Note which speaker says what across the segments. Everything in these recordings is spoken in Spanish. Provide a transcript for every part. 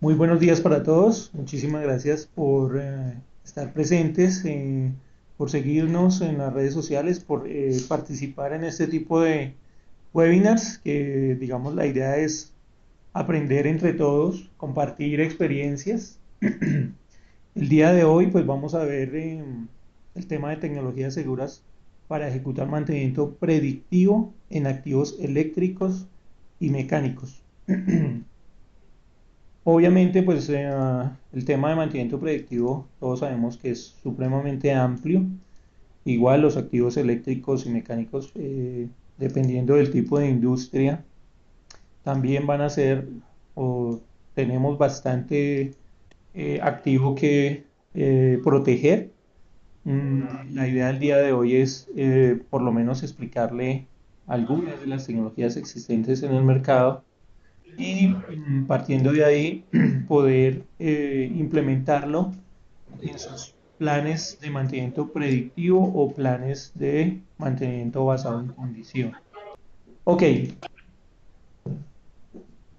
Speaker 1: Muy buenos días para todos. Muchísimas gracias por estar presentes, por seguirnos en las redes sociales, por participar en este tipo de webinars, que digamos la idea es aprender entre todos, compartir experiencias. El día de hoy pues vamos a ver el tema de tecnologías seguras para ejecutar mantenimiento predictivo en activos eléctricos y mecánicos. Obviamente, pues el tema de mantenimiento predictivo, todos sabemos que es supremamente amplio. Igual los activos eléctricos y mecánicos, dependiendo del tipo de industria, también van a ser, o tenemos bastante activo que proteger. La idea del día de hoy es por lo menos explicarle algunas de las tecnologías existentes en el mercado y partiendo de ahí poder implementarlo en sus planes de mantenimiento predictivo o planes de mantenimiento basado en condición. Ok,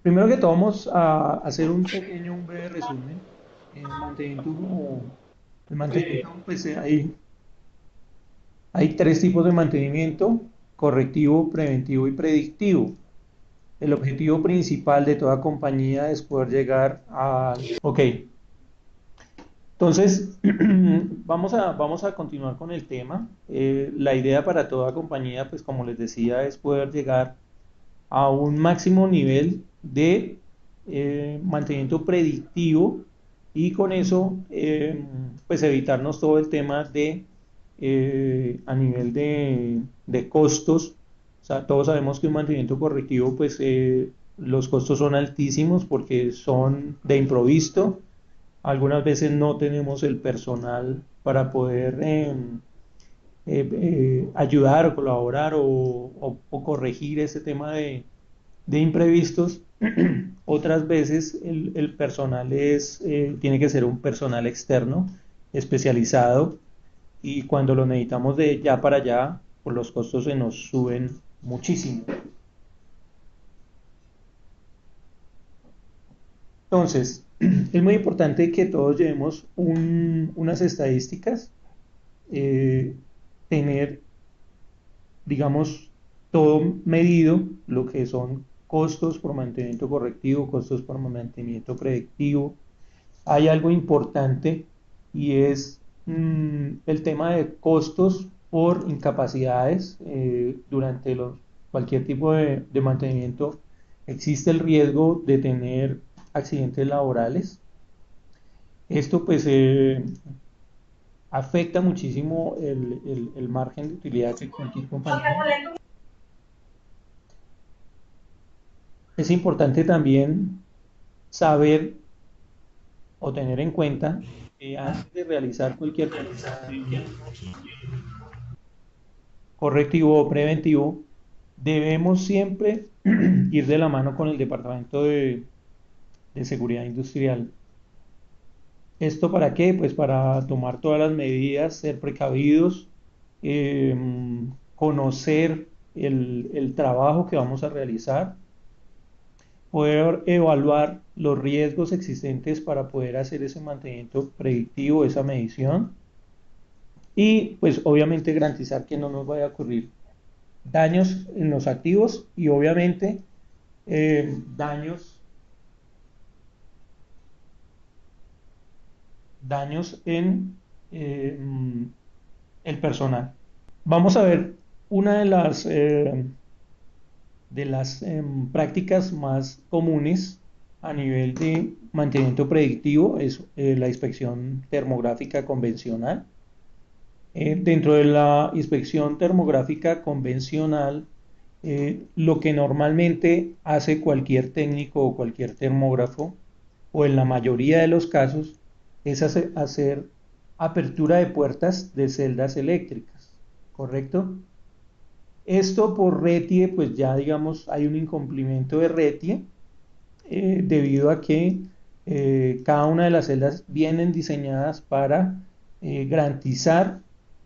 Speaker 1: primero que todo vamos a hacer un breve resumen. El mantenimiento, pues hay tres tipos de mantenimiento: correctivo, preventivo y predictivo. El objetivo principal de toda compañía es poder llegar a... Ok, entonces, vamos a continuar con el tema. La idea para toda compañía, pues como les decía, es poder llegar a un máximo nivel de mantenimiento predictivo y con eso, pues evitarnos todo el tema de a nivel de costos. O sea, todos sabemos que un mantenimiento correctivo, pues los costos son altísimos porque son de improviso. Algunas veces no tenemos el personal para poder ayudar o colaborar o corregir ese tema de imprevistos. Otras veces el personal tiene que ser un personal externo, especializado, y cuando lo necesitamos de ya para allá, pues los costos se nos suben muchísimo. Entonces, es muy importante que todos llevemos unas estadísticas, eh, tener, digamos, todo medido, lo que son costos por mantenimiento correctivo, costos por mantenimiento predictivo. Hay algo importante y es el tema de costos por incapacidades durante cualquier tipo de mantenimiento. Existe el riesgo de tener accidentes laborales. Esto pues afecta muchísimo el margen de utilidad que cualquier compañía. Es importante también saber o tener en cuenta que antes de realizar cualquier correctivo o preventivo, debemos siempre ir de la mano con el Departamento de Seguridad Industrial. ¿Esto para qué? Pues para tomar todas las medidas, ser precavidos, eh, conocer el trabajo que vamos a realizar, poder evaluar los riesgos existentes para poder hacer ese mantenimiento predictivo, esa medición, y pues obviamente garantizar que no nos vaya a ocurrir daños en los activos y obviamente daños, daños en el personal. Vamos a ver una de las prácticas más comunes a nivel de mantenimiento predictivo, es la inspección termográfica convencional. Dentro de la inspección termográfica convencional, lo que normalmente hace cualquier técnico o cualquier termógrafo, o en la mayoría de los casos, es hacer apertura de puertas de celdas eléctricas, ¿correcto? Esto por RETIE, pues ya digamos hay un incumplimiento de RETIE, debido a que cada una de las celdas vienen diseñadas para garantizar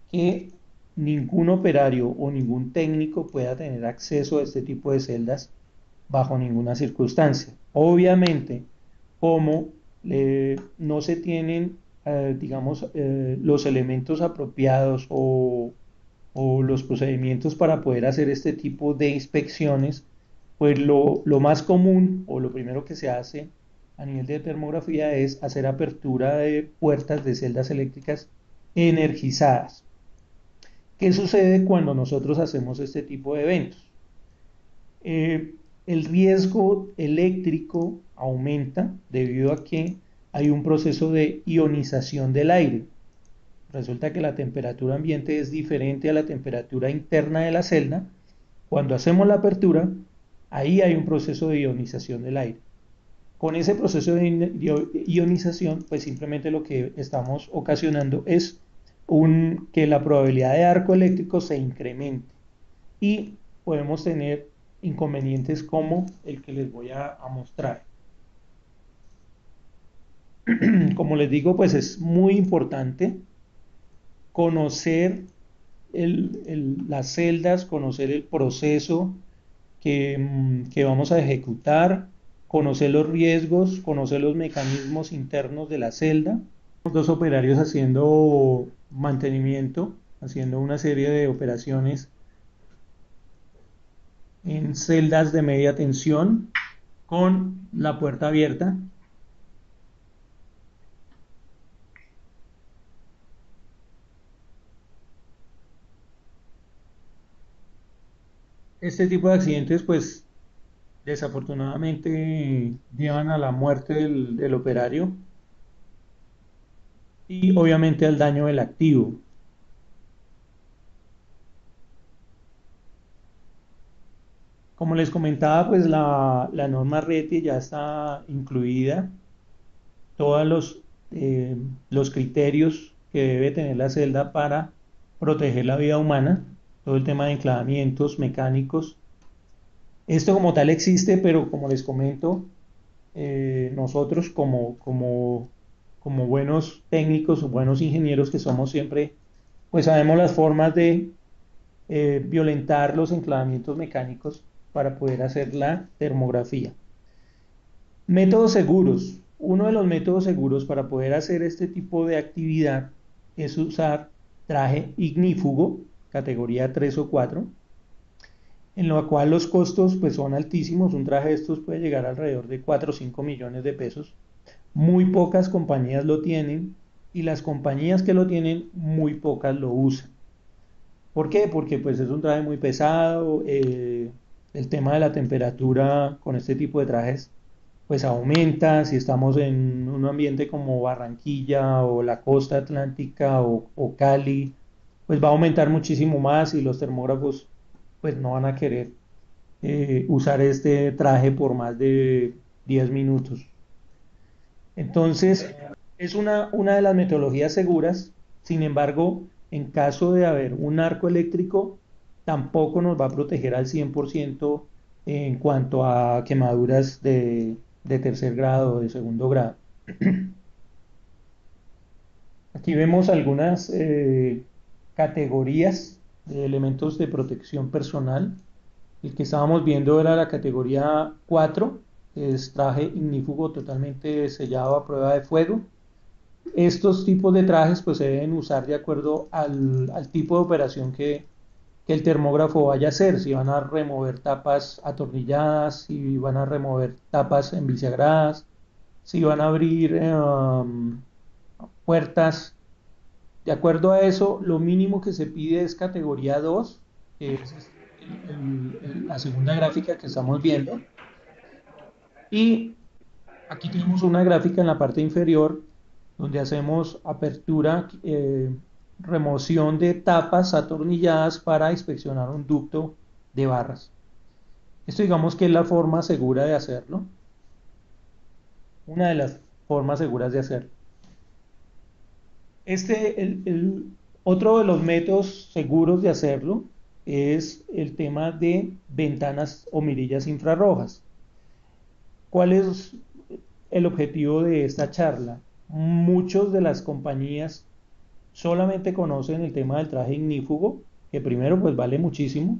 Speaker 1: que ningún operario o ningún técnico pueda tener acceso a este tipo de celdas bajo ninguna circunstancia. Obviamente, como no se tienen, digamos, los elementos apropiados o los procedimientos para poder hacer este tipo de inspecciones, pues lo más común o lo primero que se hace a nivel de termografía es hacer apertura de puertas de celdas eléctricas energizadas. ¿Qué sucede cuando nosotros hacemos este tipo de eventos? El riesgo eléctrico aumenta debido a que hay un proceso de ionización del aire. Resulta que la temperatura ambiente es diferente a la temperatura interna de la celda. Cuando hacemos la apertura, ahí hay un proceso de ionización del aire. Con ese proceso de ionización, pues simplemente lo que estamos ocasionando es que la probabilidad de arco eléctrico se incremente y podemos tener inconvenientes como el que les voy a mostrar. Como les digo, pues es muy importante conocer las celdas, conocer el proceso que vamos a ejecutar, conocer los riesgos, conocer los mecanismos internos de la celda. Dos operarios haciendo mantenimiento, haciendo una serie de operaciones en celdas de media tensión con la puerta abierta. Este tipo de accidentes, pues desafortunadamente llevan a la muerte del operario y obviamente al daño del activo. Como les comentaba, pues la norma RETI ya está incluida, todos los criterios que debe tener la celda para proteger la vida humana, todo el tema de enclavamientos mecánicos. Esto como tal existe, pero como les comento, nosotros como buenos técnicos o buenos ingenieros que somos siempre, pues sabemos las formas de violentar los enclavamientos mecánicos para poder hacer la termografía. Métodos seguros. Uno de los métodos seguros para poder hacer este tipo de actividad es usar traje ignífugo, categoría 3 o 4, en lo cual los costos pues son altísimos. Un traje de estos puede llegar alrededor de 4 o 5 millones de pesos. Muy pocas compañías lo tienen y las compañías que lo tienen, muy pocas lo usan. ¿Por qué? Porque pues es un traje muy pesado, el tema de la temperatura con este tipo de trajes pues aumenta, si estamos en un ambiente como Barranquilla o la costa atlántica o Cali, pues va a aumentar muchísimo más y los termógrafos pues no van a querer usar este traje por más de 10 minutos. Entonces, es una de las metodologías seguras, sin embargo, en caso de haber un arco eléctrico, tampoco nos va a proteger al 100% en cuanto a quemaduras de tercer grado o de segundo grado. Aquí vemos algunas categorías de elementos de protección personal. El que estábamos viendo era la categoría 4, que es traje ignífugo totalmente sellado a prueba de fuego. Estos tipos de trajes pues se deben usar de acuerdo al tipo de operación que el termógrafo vaya a hacer, si van a remover tapas atornilladas, si van a remover tapas en bisagras, si van a abrir puertas. De acuerdo a eso, lo mínimo que se pide es categoría 2, que es la segunda gráfica que estamos viendo. Y aquí tenemos una gráfica en la parte inferior donde hacemos apertura, remoción de tapas atornilladas para inspeccionar un ducto de barras. Esto digamos que es la forma segura de hacerlo, una de las formas seguras de hacerlo. Otro de los métodos seguros de hacerlo es el tema de ventanas o mirillas infrarrojas. ¿Cuál es el objetivo de esta charla? Muchas de las compañías solamente conocen el tema del traje ignífugo, que primero pues vale muchísimo,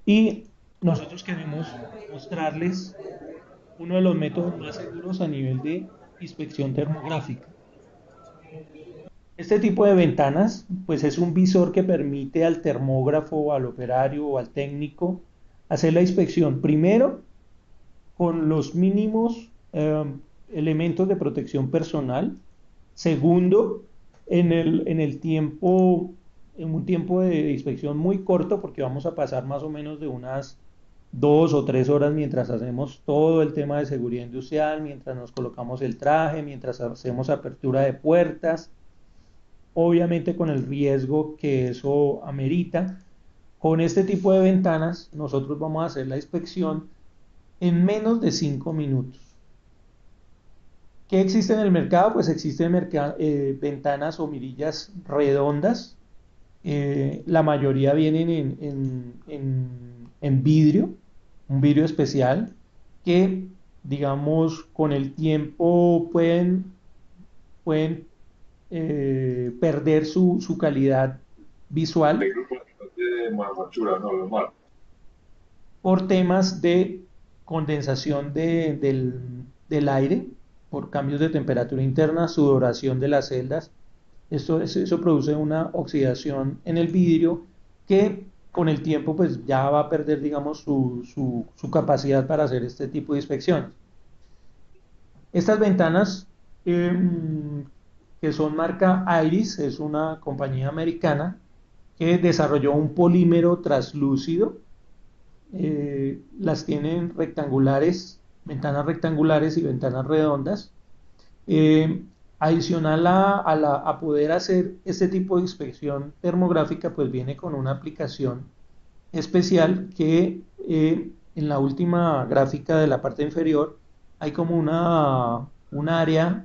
Speaker 1: y nosotros queremos mostrarles uno de los métodos más seguros a nivel de inspección termográfica. Este tipo de ventanas, pues es un visor que permite al termógrafo, al operario o al técnico hacer la inspección primero con los mínimos elementos de protección personal. Segundo, en el tiempo, en un tiempo de inspección muy corto, porque vamos a pasar más o menos de unas 2 o 3 horas mientras hacemos todo el tema de seguridad industrial, mientras nos colocamos el traje, mientras hacemos apertura de puertas, obviamente con el riesgo que eso amerita. Con este tipo de ventanas, nosotros vamos a hacer la inspección en menos de 5 minutos. ¿Qué existe en el mercado? Pues existen ventanas o mirillas redondas. La mayoría vienen en vidrio, un vidrio especial, que, digamos, con el tiempo pueden perder su calidad
Speaker 2: De
Speaker 1: visual
Speaker 2: grupo de manufactura, no, normal.
Speaker 1: por temas de condensación del aire, por cambios de temperatura interna, sudoración de las celdas. Eso produce una oxidación en el vidrio que con el tiempo pues ya va a perder, digamos, su capacidad para hacer este tipo de inspecciones. Estas ventanas, eh, que son marca Iris, es una compañía americana que desarrolló un polímero translúcido. Las tienen rectangulares, ventanas rectangulares y ventanas redondas. Eh, Adicional a poder hacer este tipo de inspección termográfica, pues viene con una aplicación especial que, en la última gráfica de la parte inferior hay como un área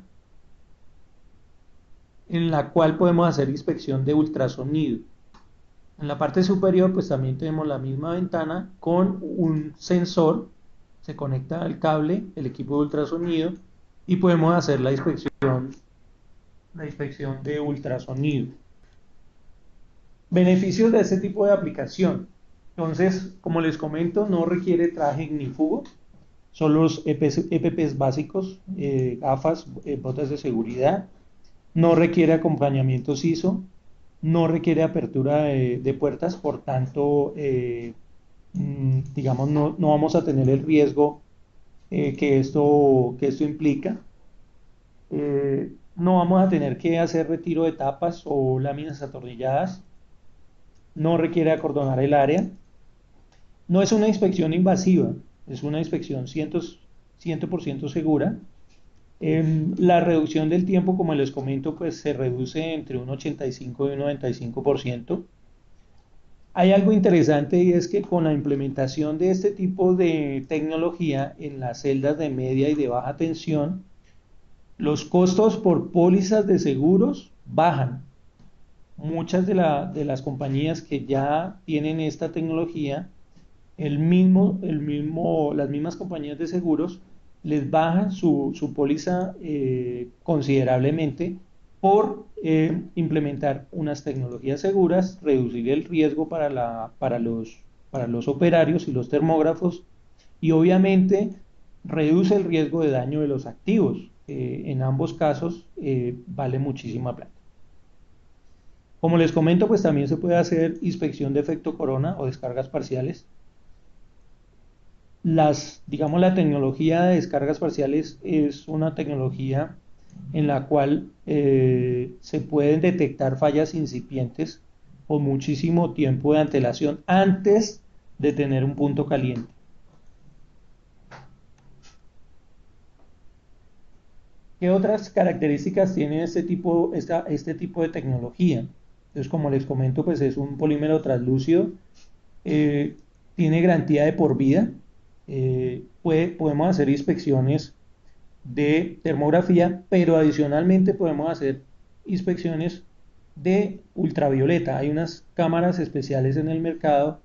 Speaker 1: en la cual podemos hacer inspección de ultrasonido. En la parte superior pues también tenemos la misma ventana con un sensor, se conecta al cable, el equipo de ultrasonido, y podemos hacer la inspección de ultrasonido. Beneficios de este tipo de aplicación. Entonces, como les comento, no requiere traje ignífugo, son los EPPs básicos, gafas, botas de seguridad, no requiere acompañamiento CISO, no requiere apertura de puertas, por tanto, digamos, no vamos a tener el riesgo que esto implica. No vamos a tener que hacer retiro de tapas o láminas atornilladas, no requiere acordonar el área, no es una inspección invasiva, es una inspección 100% segura. La reducción del tiempo, como les comento, pues se reduce entre un 85 y un 95%. Hay algo interesante y es que con la implementación de este tipo de tecnología en las celdas de media y de baja tensión, los costos por pólizas de seguros bajan. Muchas de las compañías que ya tienen esta tecnología, las mismas compañías de seguros les bajan su póliza considerablemente por implementar unas tecnologías seguras, reducir el riesgo para los operarios y los termógrafos, y obviamente reduce el riesgo de daño de los activos. En ambos casos vale muchísima plata. Como les comento, pues también se puede hacer inspección de efecto corona o descargas parciales. Digamos, la tecnología de descargas parciales es una tecnología en la cual se pueden detectar fallas incipientes con muchísimo tiempo de antelación antes de tener un punto caliente. ¿Qué otras características tiene este tipo de tecnología? Entonces, como les comento, pues es un polímero translúcido, eh, tiene garantía de por vida, podemos hacer inspecciones de termografía, pero adicionalmente podemos hacer inspecciones de ultravioleta. Hay unas cámaras especiales en el mercado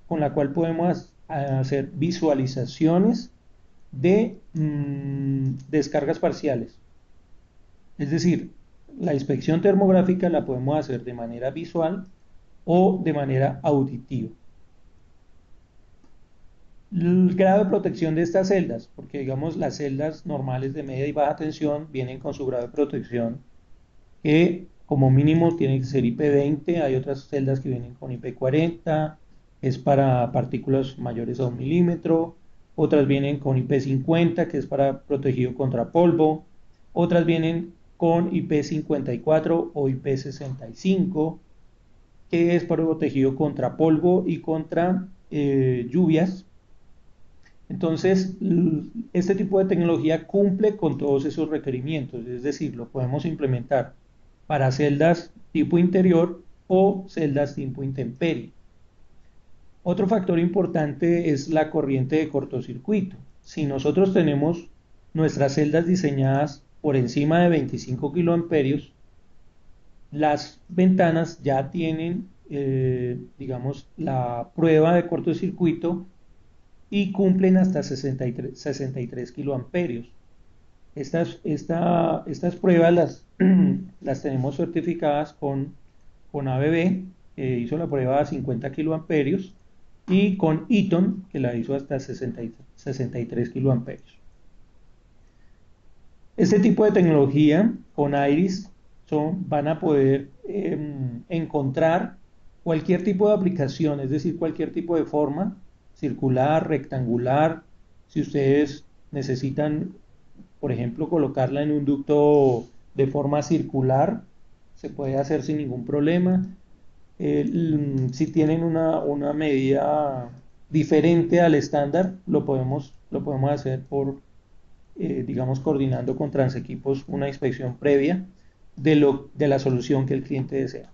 Speaker 1: con la cual podemos hacer visualizaciones de descargas parciales. Es decir, la inspección termográfica la podemos hacer de manera visual o de manera auditiva. El grado de protección de estas celdas, porque digamos las celdas normales de media y baja tensión vienen con su grado de protección que como mínimo tiene que ser IP20, hay otras celdas que vienen con IP40, es para partículas mayores a 1 milímetro, otras vienen con IP50, que es para protegido contra polvo, otras vienen con IP54 o IP65, que es para protegido contra polvo y contra lluvias. Entonces, este tipo de tecnología cumple con todos esos requerimientos, es decir, lo podemos implementar para celdas tipo interior o celdas tipo intemperie. Otro factor importante es la corriente de cortocircuito. Si nosotros tenemos nuestras celdas diseñadas por encima de 25 kiloamperios, las ventanas ya tienen, digamos, la prueba de cortocircuito y cumplen hasta 63 kiloamperios. Estas pruebas las tenemos certificadas con ABB, que hizo la prueba a 50 kiloamperios, y con Eaton, que la hizo hasta 63 kiloamperios. Este tipo de tecnología con Iris van a poder encontrar cualquier tipo de aplicación, es decir, cualquier tipo de forma, circular, rectangular. Si ustedes necesitan, por ejemplo, colocarla en un ducto de forma circular, se puede hacer sin ningún problema. Si tienen una medida diferente al estándar, lo podemos hacer digamos, coordinando con Transequipos una inspección previa de la solución que el cliente desea.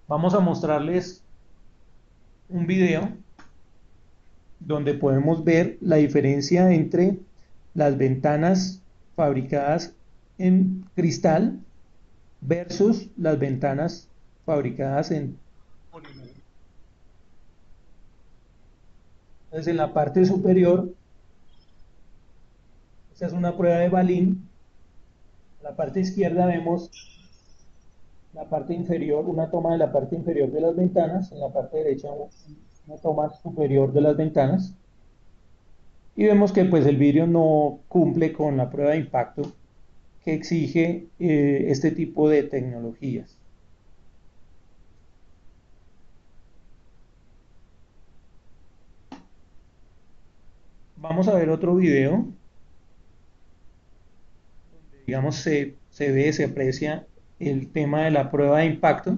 Speaker 1: Vamos a mostrarles un video donde podemos ver la diferencia entre las ventanas fabricadas en cristal versus las ventanas fabricadas en poliéster. Entonces, en la parte superior, esta es una prueba de balín. En la parte izquierda vemos la parte inferior, una toma de la parte inferior de las ventanas, en la parte derecha una toma superior de las ventanas, y vemos que pues el vidrio no cumple con la prueba de impacto que exige este tipo de tecnologías. Vamos a ver otro video donde digamos se ve, se aprecia el tema de la prueba de impacto.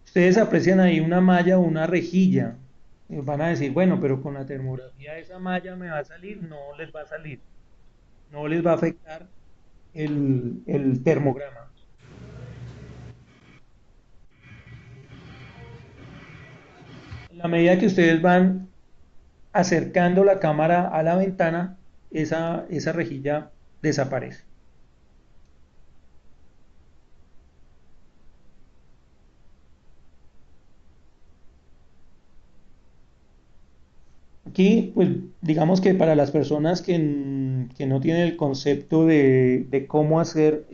Speaker 1: Ustedes aprecian ahí una malla o una rejilla. Van a decir, bueno, pero con la termografía esa malla me va a salir. No les va a salir. No les va a afectar el termograma. En la medida que ustedes van acercando la cámara a la ventana, esa rejilla desaparece. Aquí, pues digamos que para las personas que no tienen el concepto de cómo hacer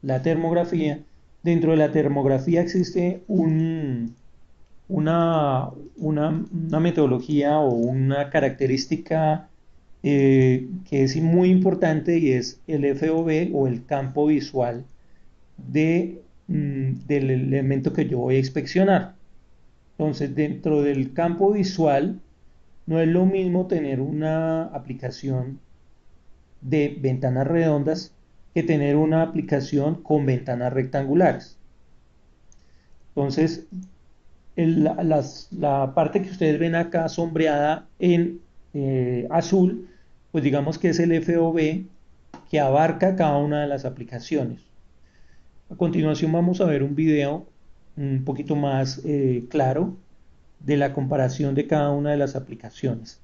Speaker 1: la termografía, dentro de la termografía existe una metodología o una característica que es muy importante y es el FOV o el campo visual del elemento que yo voy a inspeccionar. Entonces, dentro del campo visual, no es lo mismo tener una aplicación de ventanas redondas que tener una aplicación con ventanas rectangulares. Entonces, la parte que ustedes ven acá sombreada en azul, pues digamos que es el FOV que abarca cada una de las aplicaciones. A continuación vamos a ver un video un poquito más claro de la comparación de cada una de las aplicaciones.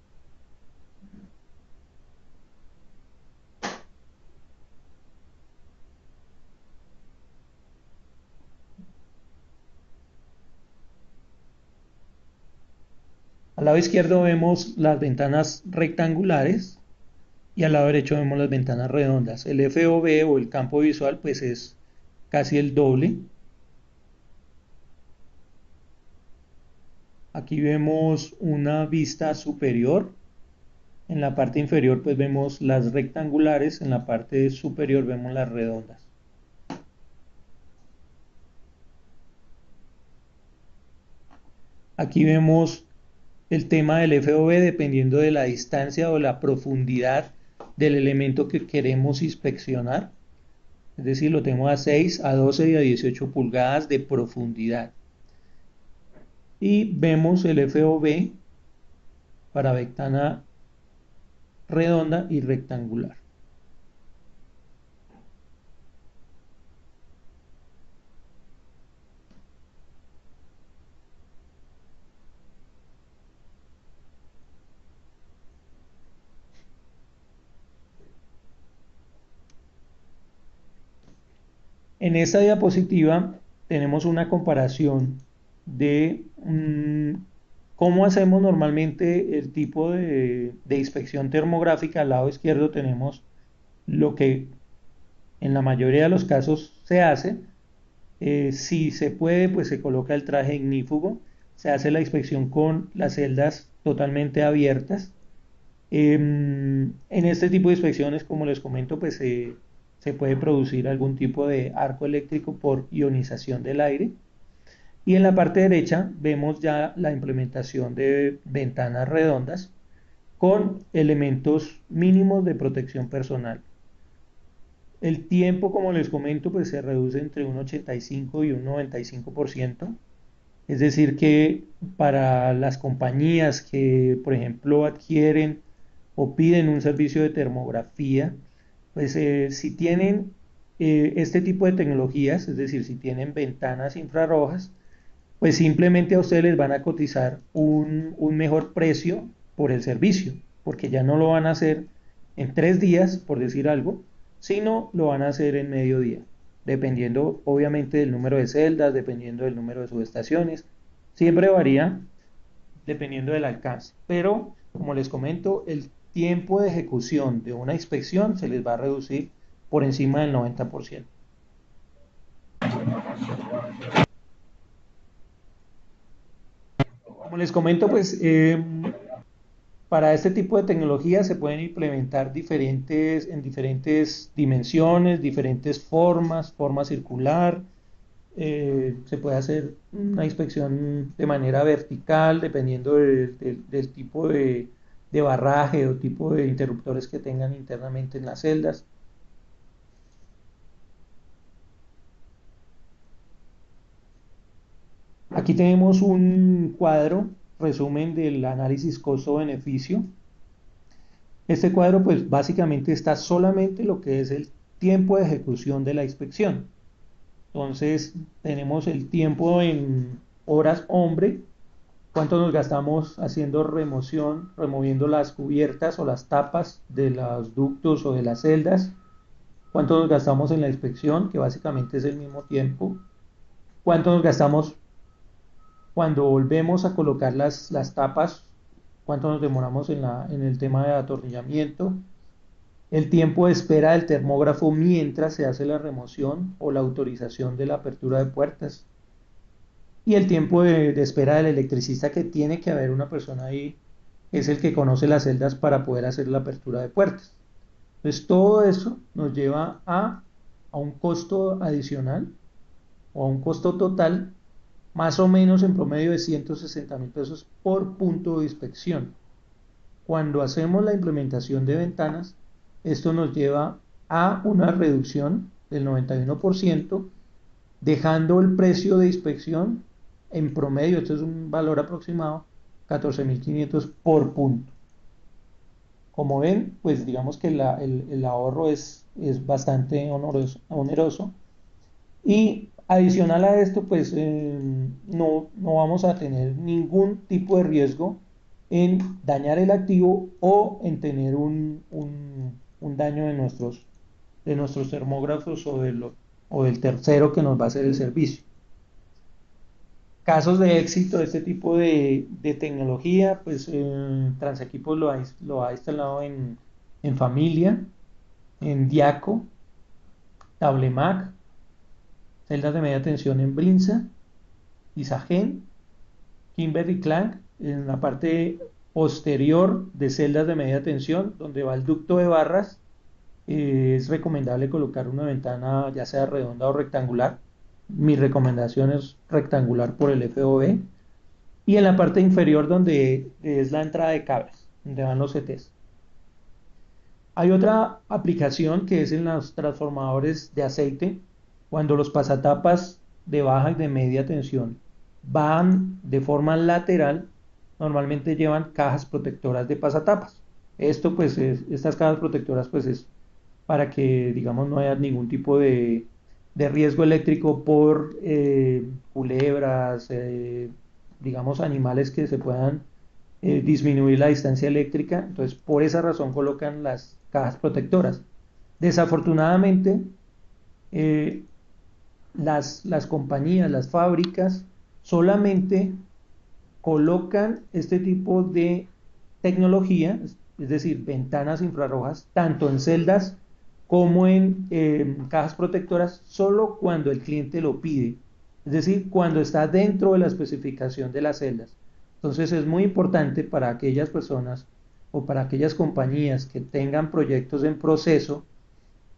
Speaker 1: Al lado izquierdo vemos las ventanas rectangulares y al lado derecho vemos las ventanas redondas. El FOV o el campo visual pues es casi el doble. Aquí vemos una vista superior. En la parte inferior pues vemos las rectangulares, en la parte superior vemos las redondas. Aquí vemos el tema del FOV dependiendo de la distancia o la profundidad del elemento que queremos inspeccionar. Es decir, lo tenemos a 6, a 12 y a 18 pulgadas de profundidad. Y vemos el FOV para ventana redonda y rectangular. En esta diapositiva tenemos una comparación de cómo hacemos normalmente el tipo de inspección termográfica. Al lado izquierdo tenemos lo que en la mayoría de los casos se hace. Si se puede, pues se coloca el traje ignífugo, se hace la inspección con las celdas totalmente abiertas. En este tipo de inspecciones, como les comento, pues se puede producir algún tipo de arco eléctrico por ionización del aire. Y en la parte derecha vemos ya la implementación de ventanas redondas con elementos mínimos de protección personal. El tiempo, como les comento, pues se reduce entre un 85 y un 95%. Es decir, que para las compañías que, por ejemplo, adquieren o piden un servicio de termografía, pues si tienen este tipo de tecnologías, es decir, si tienen ventanas infrarrojas, pues simplemente a ustedes les van a cotizar un mejor precio por el servicio, porque ya no lo van a hacer en 3 días, por decir algo, sino lo van a hacer en mediodía, dependiendo obviamente del número de celdas, dependiendo del número de subestaciones, siempre varía dependiendo del alcance, pero como les comento, el tiempo de ejecución de una inspección se les va a reducir por encima del 90%. Como les comento, pues para este tipo de tecnología se pueden implementar en diferentes dimensiones, diferentes formas, forma circular. Se puede hacer una inspección de manera vertical, dependiendo del tipo de barraje o tipo de interruptores que tengan internamente en las celdas. Aquí tenemos un cuadro, resumen del análisis costo-beneficio. Este cuadro pues básicamente está solamente lo que es el tiempo de ejecución de la inspección. Entonces tenemos el tiempo en horas hombre, cuánto nos gastamos haciendo remoción, removiendo las cubiertas o las tapas de los ductos o de las celdas, cuánto nos gastamos en la inspección, que básicamente es el mismo tiempo, cuánto nos gastamos cuando volvemos a colocar las tapas, cuánto nos demoramos en el tema de atornillamiento, el tiempo de espera del termógrafo mientras se hace la remoción o la autorización de la apertura de puertas y el tiempo de espera del electricista, que tiene que haber una persona ahí, es el que conoce las celdas para poder hacer la apertura de puertas. Entonces todo eso nos lleva a un costo adicional o a un costo total más o menos en promedio de 160.000 pesos por punto de inspección. Cuando hacemos la implementación de ventanas, esto nos lleva a una reducción del 91%, dejando el precio de inspección en promedio, esto es un valor aproximado, 14.500 por punto. Como ven, pues digamos que el ahorro es bastante oneroso. Y adicional a esto, pues no vamos a tener ningún tipo de riesgo en dañar el activo o en tener un daño de nuestros termógrafos o del tercero que nos va a hacer el servicio. Casos de éxito de este tipo de tecnología, pues Transequipos lo ha instalado en Familia, en Diaco, Tablemac, celdas de media tensión en Brinza, Isagen, Kimberly Clark, en la parte posterior de celdas de media tensión, donde va el ducto de barras, es recomendable colocar una ventana ya sea redonda o rectangular. Mi recomendación es rectangular por el FOV. Y en la parte inferior donde es la entrada de cables, donde van los CTs. Hay otra aplicación que es en los transformadores de aceite, cuando los pasatapas de baja y de media tensión van de forma lateral, normalmente llevan cajas protectoras de pasatapas. Esto pues estas cajas protectoras pues es para que digamos no haya ningún tipo de riesgo eléctrico por culebras, digamos animales que se puedan disminuir la distancia eléctrica. Entonces por esa razón colocan las cajas protectoras. Desafortunadamente eh, las compañías, las fábricas solamente colocan este tipo de tecnología, es decir, ventanas infrarrojas, tanto en celdas como en cajas protectoras, solo cuando el cliente lo pide, es decir, cuando está dentro de la especificación de las celdas. Entonces es muy importante para aquellas personas o para aquellas compañías que tengan proyectos en proceso,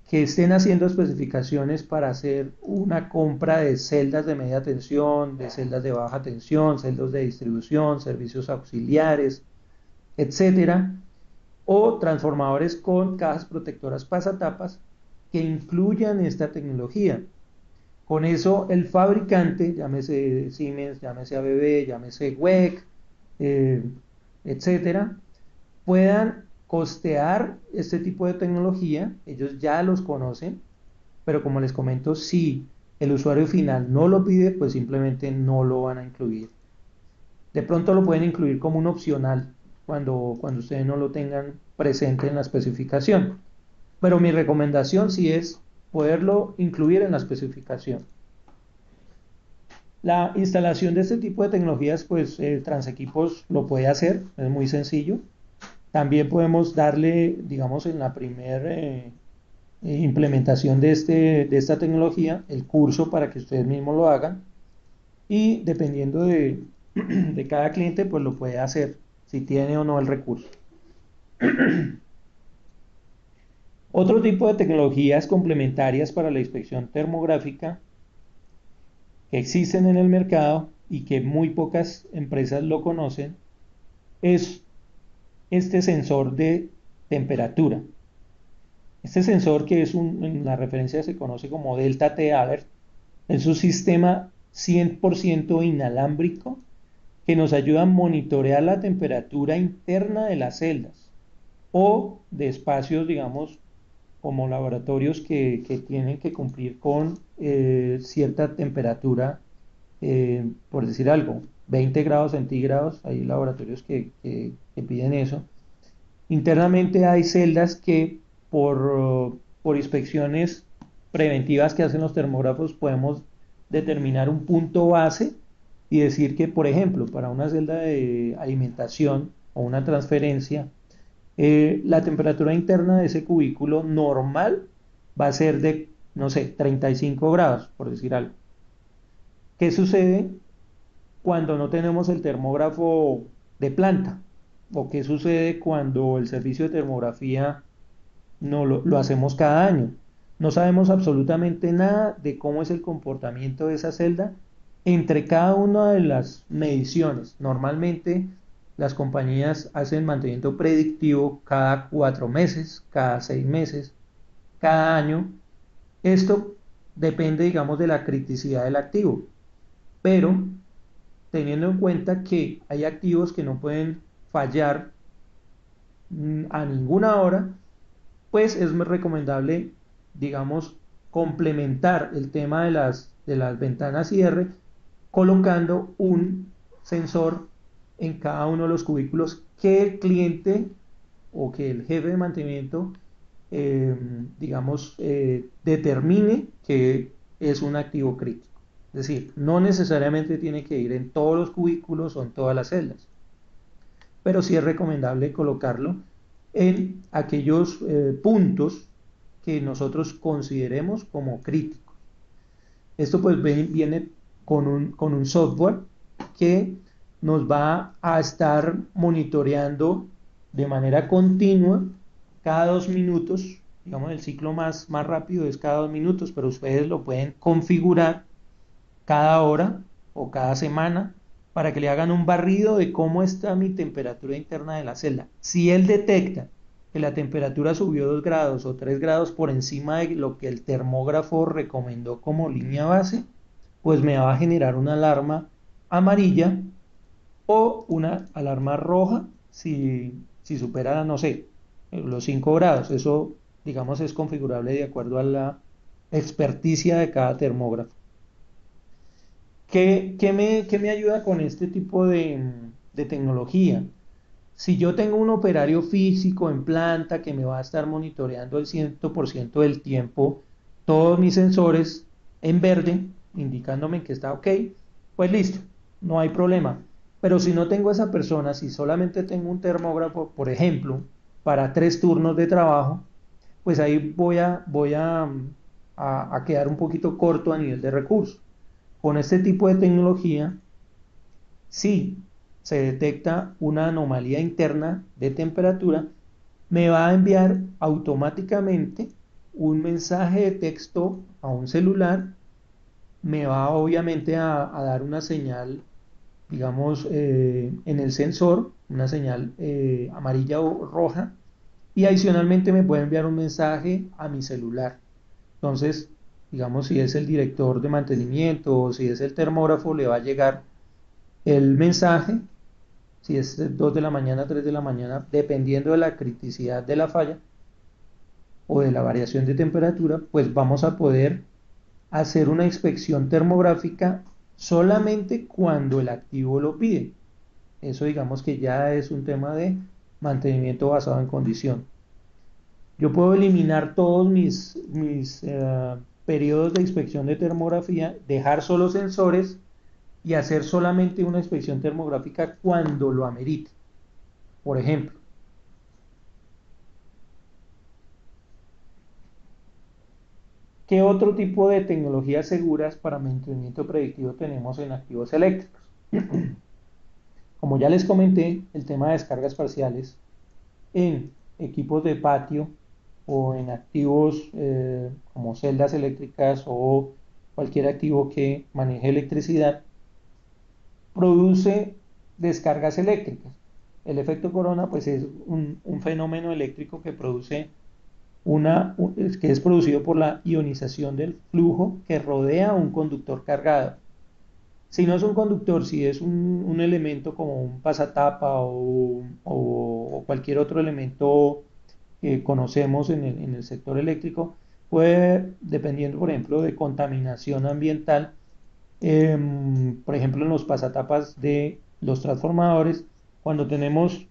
Speaker 1: que estén haciendo especificaciones para hacer una compra de celdas de media tensión, de celdas de baja tensión, celdas de distribución, servicios auxiliares, etcétera, o transformadores con cajas protectoras pasatapas que incluyan esta tecnología. Con eso el fabricante, llámese Siemens, llámese ABB, llámese WEC, eh, etcétera, puedan costear este tipo de tecnología. Ellos ya los conocen, pero como les comento, si el usuario final no lo pide, pues simplemente no lo van a incluir. De pronto lo pueden incluir como un opcional cuando ustedes no lo tengan presente en la especificación. Pero mi recomendación sí es poderlo incluir en la especificación. La instalación de este tipo de tecnologías, pues Transequipos lo puede hacer, es muy sencillo. También podemos darle, digamos, en la primera implementación de esta tecnología, el curso para que ustedes mismos lo hagan. Y dependiendo de cada cliente, pues lo puede hacer, si tiene o no el recurso. Otro tipo de tecnologías complementarias para la inspección termográfica que existen en el mercado y que muy pocas empresas lo conocen es este sensor de temperatura. Este sensor, que en la referencia se conoce como Delta T Alert, es un sistema 100% inalámbrico que nos ayuda a monitorear la temperatura interna de las celdas o de espacios, digamos, como laboratorios que tienen que cumplir con cierta temperatura, por decir algo, 20 grados centígrados, hay laboratorios que piden eso. Internamente hay celdas que por inspecciones preventivas que hacen los termógrafos podemos determinar un punto base y decir que, por ejemplo, para una celda de alimentación o una transferencia, la temperatura interna de ese cubículo normal va a ser de, no sé, 35 grados, por decir algo. ¿Qué sucede cuando no tenemos el termógrafo de planta? ¿O qué sucede cuando el servicio de termografía no lo hacemos cada año? No sabemos absolutamente nada de cómo es el comportamiento de esa celda entre cada una de las mediciones. Normalmente las compañías hacen mantenimiento predictivo cada 4 meses, cada 6 meses, cada año. Esto depende, digamos, de la criticidad del activo, pero teniendo en cuenta que hay activos que no pueden fallar a ninguna hora, pues es muy recomendable, digamos, complementar el tema de las ventanas cierre colocando un sensor en cada uno de los cubículos que el cliente o que el jefe de mantenimiento, digamos, determine que es un activo crítico. Es decir, no necesariamente tiene que ir en todos los cubículos o en todas las celdas, pero sí es recomendable colocarlo en aquellos puntos que nosotros consideremos como críticos. Esto pues viene con un software que nos va a estar monitoreando de manera continua cada 2 minutos. Digamos, el ciclo más rápido es cada 2 minutos, pero ustedes lo pueden configurar cada hora o cada semana para que le hagan un barrido de cómo está mi temperatura interna de la celda. Si él detecta que la temperatura subió 2 grados o 3 grados por encima de lo que el termógrafo recomendó como línea base, pues me va a generar una alarma amarilla o una alarma roja si supera, no sé, los 5 grados. Eso, digamos, es configurable de acuerdo a la experticia de cada termógrafo. ¿Qué me ayuda con este tipo de tecnología? Si yo tengo un operario físico en planta que me va a estar monitoreando el 100% del tiempo todos mis sensores en verde, indicándome que está ok, pues listo, no hay problema. Pero si no tengo esa persona, si solamente tengo un termógrafo, por ejemplo, para 3 turnos de trabajo, pues ahí voy a quedar un poquito corto a nivel de recursos. Con este tipo de tecnología, si se detecta una anomalía interna de temperatura, me va a enviar automáticamente un mensaje de texto a un celular, me va obviamente a dar una señal, digamos, en el sensor, una señal amarilla o roja, y adicionalmente me puede enviar un mensaje a mi celular. Entonces, digamos, si es el director de mantenimiento o si es el termógrafo, le va a llegar el mensaje, si es 2 de la mañana, 3 de la mañana, dependiendo de la criticidad de la falla o de la variación de temperatura, pues vamos a poder hacer una inspección termográfica solamente cuando el activo lo pide. Eso digamos que ya es un tema de mantenimiento basado en condición. Yo puedo eliminar todos mis periodos de inspección de termografía, dejar solo sensores y hacer solamente una inspección termográfica cuando lo amerite. Por ejemplo, ¿qué otro tipo de tecnologías seguras para mantenimiento predictivo tenemos en activos eléctricos? Como ya les comenté, el tema de descargas parciales en equipos de patio o en activos como celdas eléctricas o cualquier activo que maneje electricidad, produce descargas eléctricas. El efecto corona pues es un fenómeno eléctrico que produce que es producido por la ionización del flujo que rodea un conductor cargado. Si no es un conductor, si es un elemento como un pasatapa o cualquier otro elemento que conocemos en el sector eléctrico, puede, dependiendo, por ejemplo, de contaminación ambiental, por ejemplo, en los pasatapas de los transformadores, cuando tenemos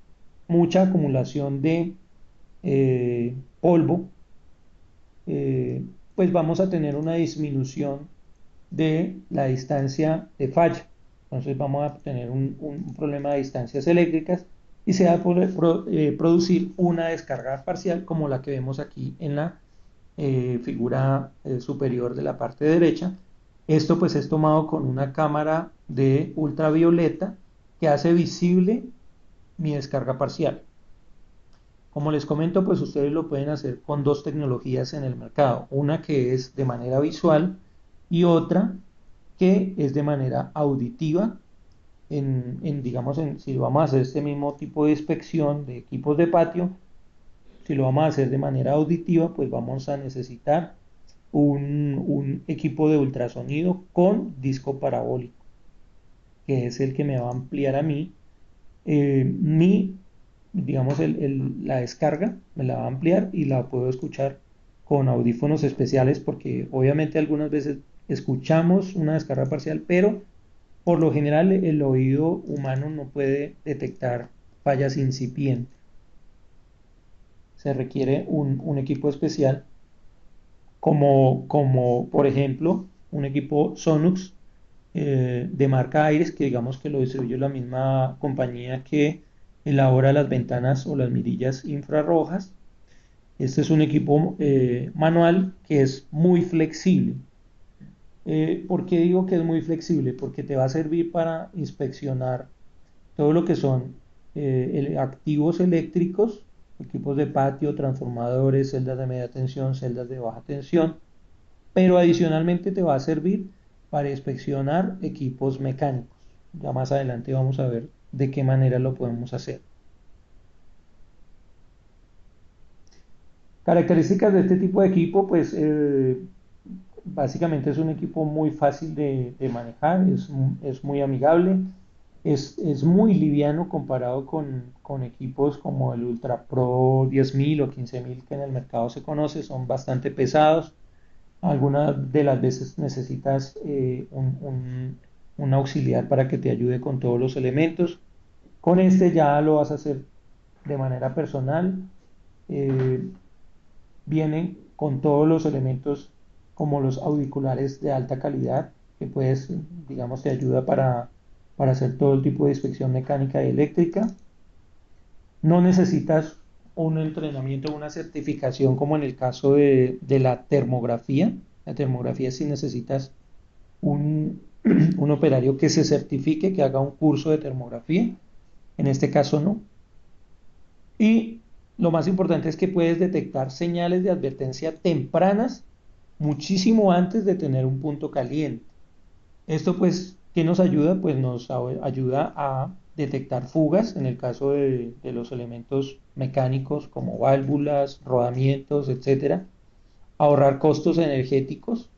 Speaker 1: mucha acumulación de polvo, eh, pues vamos a tener una disminución de la distancia de falla. Entonces vamos a tener un problema de distancias eléctricas y se va a poder producir una descarga parcial como la que vemos aquí en la figura superior de la parte derecha. Esto pues es tomado con una cámara de ultravioleta que hace visible mi descarga parcial. Como les comento, pues ustedes lo pueden hacer con dos tecnologías en el mercado, una que es de manera visual y otra que es de manera auditiva. Digamos, si vamos a hacer este mismo tipo de inspección de equipos de patio, si lo vamos a hacer de manera auditiva, pues vamos a necesitar un equipo de ultrasonido con disco parabólico, que es el que me va a ampliar a mí digamos, la descarga me la va a ampliar y la puedo escuchar con audífonos especiales porque obviamente algunas veces escuchamos una descarga parcial, pero por lo general el oído humano no puede detectar fallas incipientes. Se requiere un equipo especial como por ejemplo un equipo Sonux de marca Aires, que digamos que lo distribuye la misma compañía que elabora las ventanas o las mirillas infrarrojas. Este es un equipo manual que es muy flexible. ¿Por qué digo que es muy flexible? Porque te va a servir para inspeccionar todo lo que son activos eléctricos, equipos de patio, transformadores, celdas de media tensión, celdas de baja tensión, pero adicionalmente te va a servir para inspeccionar equipos mecánicos. Ya más adelante vamos a ver de qué manera lo podemos hacer. Características de este tipo de equipo, pues básicamente es un equipo muy fácil de manejar, es muy amigable, es muy liviano comparado con equipos como el Ultra Pro 10.000 o 15.000 que en el mercado se conoce, son bastante pesados. Algunas de las veces necesitas un auxiliar para que te ayude con todos los elementos. Con este ya lo vas a hacer de manera personal. Eh, Viene con todos los elementos como los auriculares de alta calidad que puedes, digamos, te ayuda para hacer todo el tipo de inspección mecánica y eléctrica. No necesitas un entrenamiento, una certificación como en el caso de la termografía. La termografía sí necesitas un, un operario que se certifique, que haga un curso de termografía. En este caso no. Y lo más importante es que puedes detectar señales de advertencia tempranas muchísimo antes de tener un punto caliente. Esto pues, ¿qué nos ayuda? Pues nos ayuda a detectar fugas en el caso de los elementos mecánicos como válvulas, rodamientos, etcétera, ahorrar costos energéticos.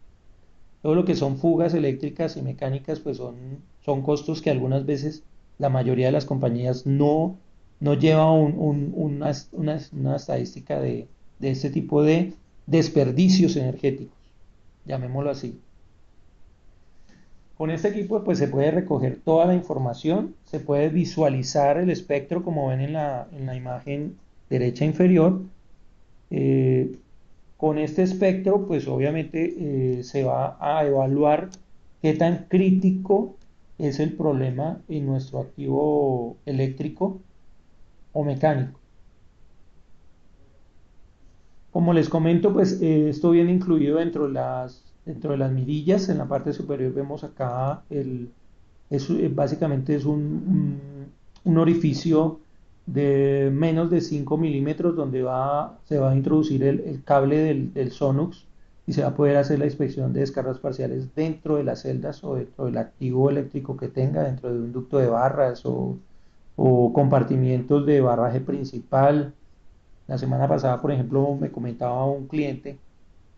Speaker 1: Todo lo que son fugas eléctricas y mecánicas pues son costos que algunas veces la mayoría de las compañías no lleva una estadística de este tipo de desperdicios energéticos, llamémoslo así. Con este equipo pues se puede recoger toda la información, se puede visualizar el espectro como ven en la imagen derecha inferior. Eh, con este espectro pues obviamente se va a evaluar qué tan crítico es el problema en nuestro activo eléctrico o mecánico. Como les comento, pues esto viene incluido dentro de las mirillas. En la parte superior vemos acá básicamente es un orificio de menos de 5 milímetros donde se va a introducir el cable del Sonux y se va a poder hacer la inspección de descargas parciales dentro de las celdas o dentro del activo eléctrico que tenga, dentro de un ducto de barras o compartimientos de barraje principal. La semana pasada, por ejemplo, me comentaba un cliente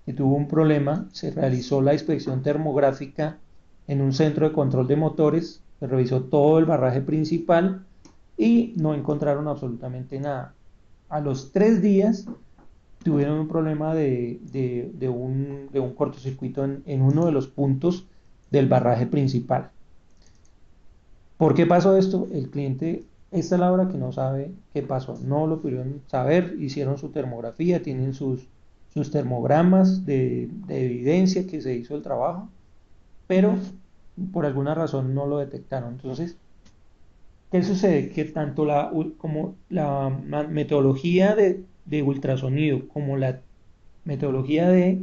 Speaker 1: que tuvo un problema, se realizó la inspección termográfica en un centro de control de motores, se revisó todo el barraje principal y no encontraron absolutamente nada. A los 3 días tuvieron un problema de un cortocircuito en uno de los puntos del barraje principal. ¿Por qué pasó esto? El cliente, esta es la hora que no sabe qué pasó, no lo pudieron saber, hicieron su termografía, tienen sus termogramas de evidencia que se hizo el trabajo, pero por alguna razón no lo detectaron. Entonces, ¿qué sucede? Que tanto como la metodología de ultrasonido como la metodología de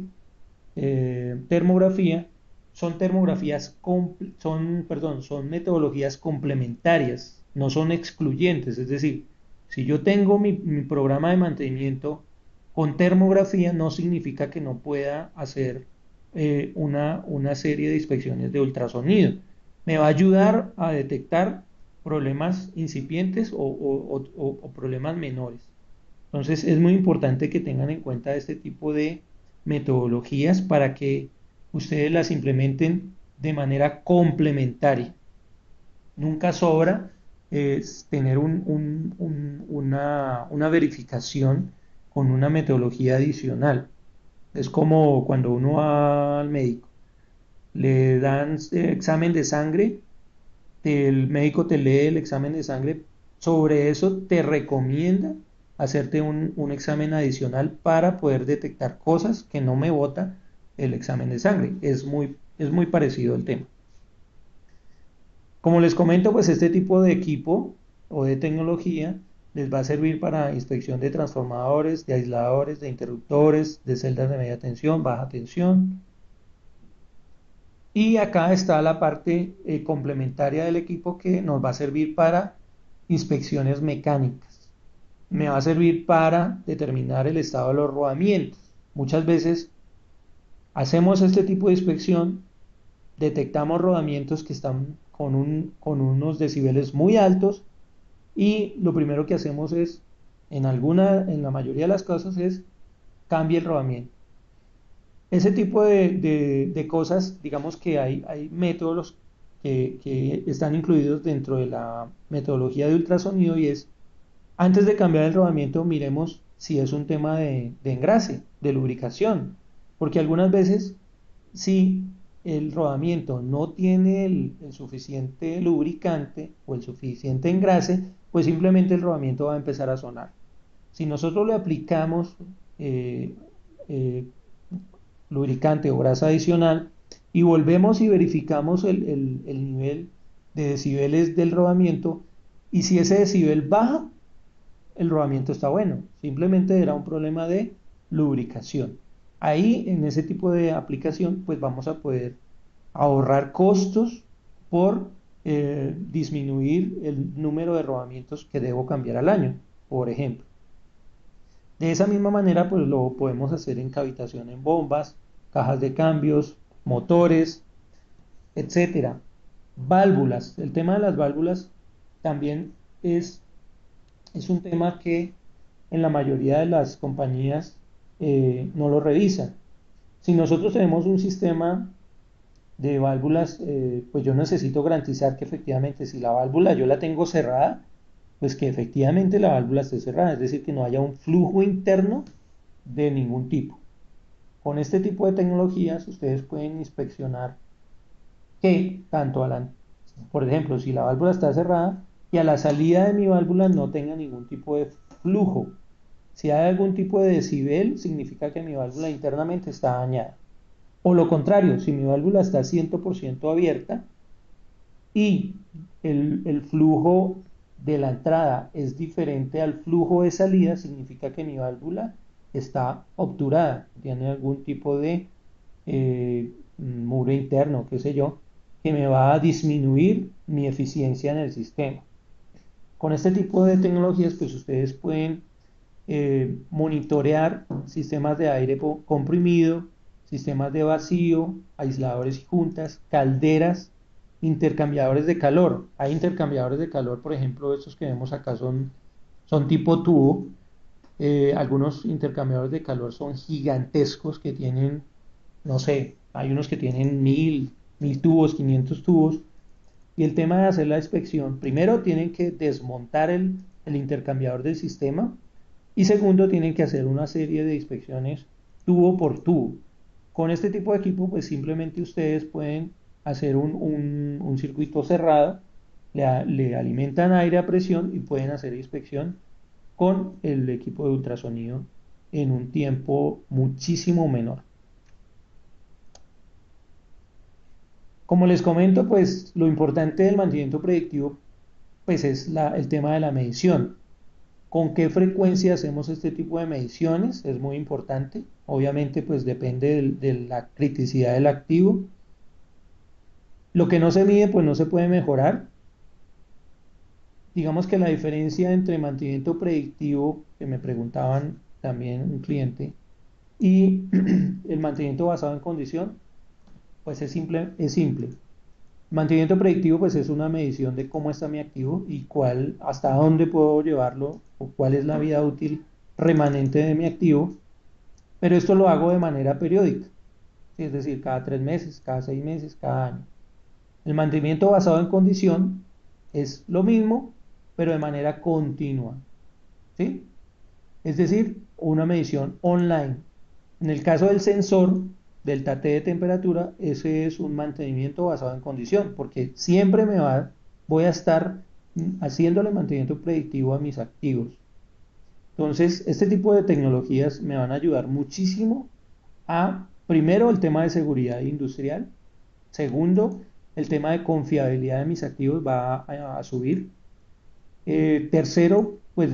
Speaker 1: termografía son metodologías complementarias, no son excluyentes. Es decir, si yo tengo mi programa de mantenimiento con termografía, no significa que no pueda hacer una serie de inspecciones de ultrasonido. Me va a ayudar a detectar problemas incipientes o problemas menores. Entonces es muy importante que tengan en cuenta este tipo de metodologías para que ustedes las implementen de manera complementaria. Nunca sobra tener una verificación con una metodología adicional. Es como cuando uno va al médico, le dan examen de sangre, el médico te lee el examen de sangre, sobre eso te recomienda hacerte un examen adicional para poder detectar cosas que no me bota el examen de sangre. Es muy parecido el tema. Como les comento, pues este tipo de equipo o de tecnología les va a servir para inspección de transformadores, de aisladores, de interruptores, de celdas de media tensión, baja tensión. Y acá está la parte complementaria del equipo que nos va a servir para inspecciones mecánicas. Me va a servir para determinar el estado de los rodamientos. Muchas veces hacemos este tipo de inspección, detectamos rodamientos que están con unos decibeles muy altos y lo primero que hacemos es, en la mayoría de las casos, es cambie el rodamiento. Ese tipo de cosas, digamos que hay métodos que están incluidos dentro de la metodología de ultrasonido y es, antes de cambiar el rodamiento, miremos si es un tema de engrase, de lubricación, porque algunas veces, si el rodamiento no tiene el suficiente lubricante o el suficiente engrase, pues simplemente el rodamiento va a empezar a sonar. Si nosotros le aplicamos eh, eh, lubricante o grasa adicional y volvemos y verificamos el nivel de decibeles del rodamiento, y si ese decibel baja, el rodamiento está bueno, simplemente era un problema de lubricación. Ahí, en ese tipo de aplicación, pues vamos a poder ahorrar costos por disminuir el número de rodamientos que debo cambiar al año, por ejemplo. De esa misma manera, pues lo podemos hacer en cavitación en bombas, cajas de cambios, motores, etcétera. Válvulas. El tema de las válvulas también es un tema que en la mayoría de las compañías no lo revisan. Si nosotros tenemos un sistema de válvulas, pues yo necesito garantizar que efectivamente si la válvula yo la tengo cerrada, pues que efectivamente la válvula esté cerrada, es decir, que no haya un flujo interno de ningún tipo. Con este tipo de tecnologías ustedes pueden inspeccionar que tanto por ejemplo, si la válvula está cerrada, y a la salida de mi válvula no tenga ningún tipo de flujo. Si hay algún tipo de decibel, significa que mi válvula internamente está dañada. O lo contrario, si mi válvula está 100% abierta y el flujo de la entrada es diferente al flujo de salida, significa que mi válvula está obturada, tiene algún tipo de muro interno, qué sé yo, que me va a disminuir mi eficiencia en el sistema. Con este tipo de tecnologías, pues ustedes pueden monitorear sistemas de aire comprimido, sistemas de vacío, aisladores y juntas, calderas, intercambiadores de calor. Hay intercambiadores de calor, por ejemplo, estos que vemos acá son tipo tubo. Algunos intercambiadores de calor son gigantescos que tienen, no sé, hay unos que tienen 1000 tubos, 500 tubos. Y el tema de hacer la inspección, primero tienen que desmontar el intercambiador del sistema y segundo tienen que hacer una serie de inspecciones tubo por tubo. Con este tipo de equipo, pues simplemente ustedes pueden hacer un circuito cerrado, le alimentan aire a presión y pueden hacer inspección con el equipo de ultrasonido en un tiempo muchísimo menor. Como les comento, pues lo importante del mantenimiento predictivo pues es el tema de la medición. ¿Con qué frecuencia hacemos este tipo de mediciones? Es muy importante. Obviamente pues depende de la criticidad del activo. Lo que no se mide pues no se puede mejorar. Digamos que la diferencia entre mantenimiento predictivo, que me preguntaban también un cliente, y el mantenimiento basado en condición, pues es simple, es simple. Mantenimiento predictivo pues es una medición de cómo está mi activo y hasta dónde puedo llevarlo o cuál es la vida útil remanente de mi activo, pero esto lo hago de manera periódica, ¿sí? Es decir, cada 3 meses, cada 6 meses, cada año. El mantenimiento basado en condición es lo mismo, pero de manera continua, ¿sí? Es decir, una medición online. En el caso del sensor del tate de temperatura, ese es un mantenimiento basado en condición, porque siempre voy a estar haciéndole mantenimiento predictivo a mis activos. Entonces, este tipo de tecnologías me van a ayudar muchísimo a, primero, el tema de seguridad industrial, segundo, el tema de confiabilidad de mis activos va a subir. Tercero, pues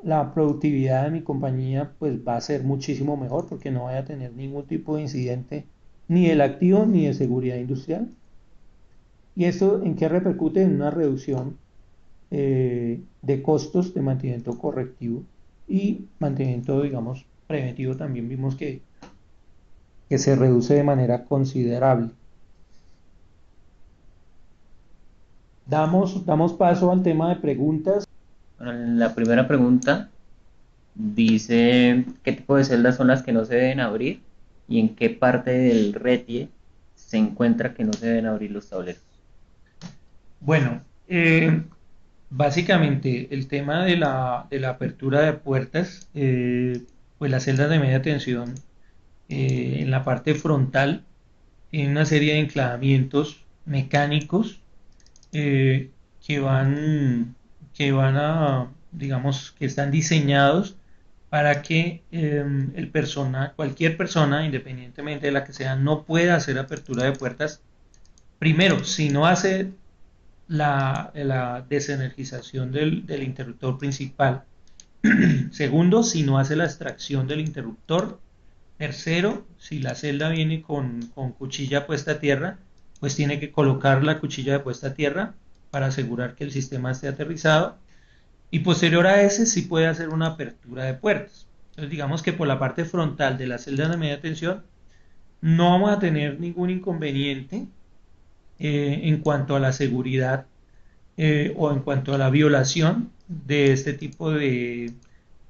Speaker 1: la productividad de mi compañía pues va a ser muchísimo mejor porque no voy a tener ningún tipo de incidente ni del activo ni de seguridad industrial. ¿Y esto en qué repercute? En una reducción de costos de mantenimiento correctivo y mantenimiento, digamos, preventivo también vimos que se reduce de manera considerable. Damos paso al tema de preguntas.
Speaker 3: Bueno, la primera pregunta dice, ¿qué tipo de celdas son las que no se deben abrir y en qué parte del RETIE se encuentra que no se deben abrir los tableros?
Speaker 1: Bueno, básicamente el tema de la apertura de puertas, pues las celdas de media tensión en la parte frontal tienen una serie de enclavamientos mecánicos eh, que van a, digamos, que están diseñados para que cualquier persona, independientemente de la que sea, no pueda hacer apertura de puertas. Primero, si no hace la desenergización del interruptor principal. Segundo, si no hace la extracción del interruptor. Tercero, si la celda viene con cuchilla puesta a tierra, pues tiene que colocar la cuchilla de puesta a tierra para asegurar que el sistema esté aterrizado. Y posterior a ese, sí puede hacer una apertura de puertas. Entonces, digamos que por la parte frontal de la celda de media tensión, no vamos a tener ningún inconveniente en cuanto a la seguridad o en cuanto a la violación de este tipo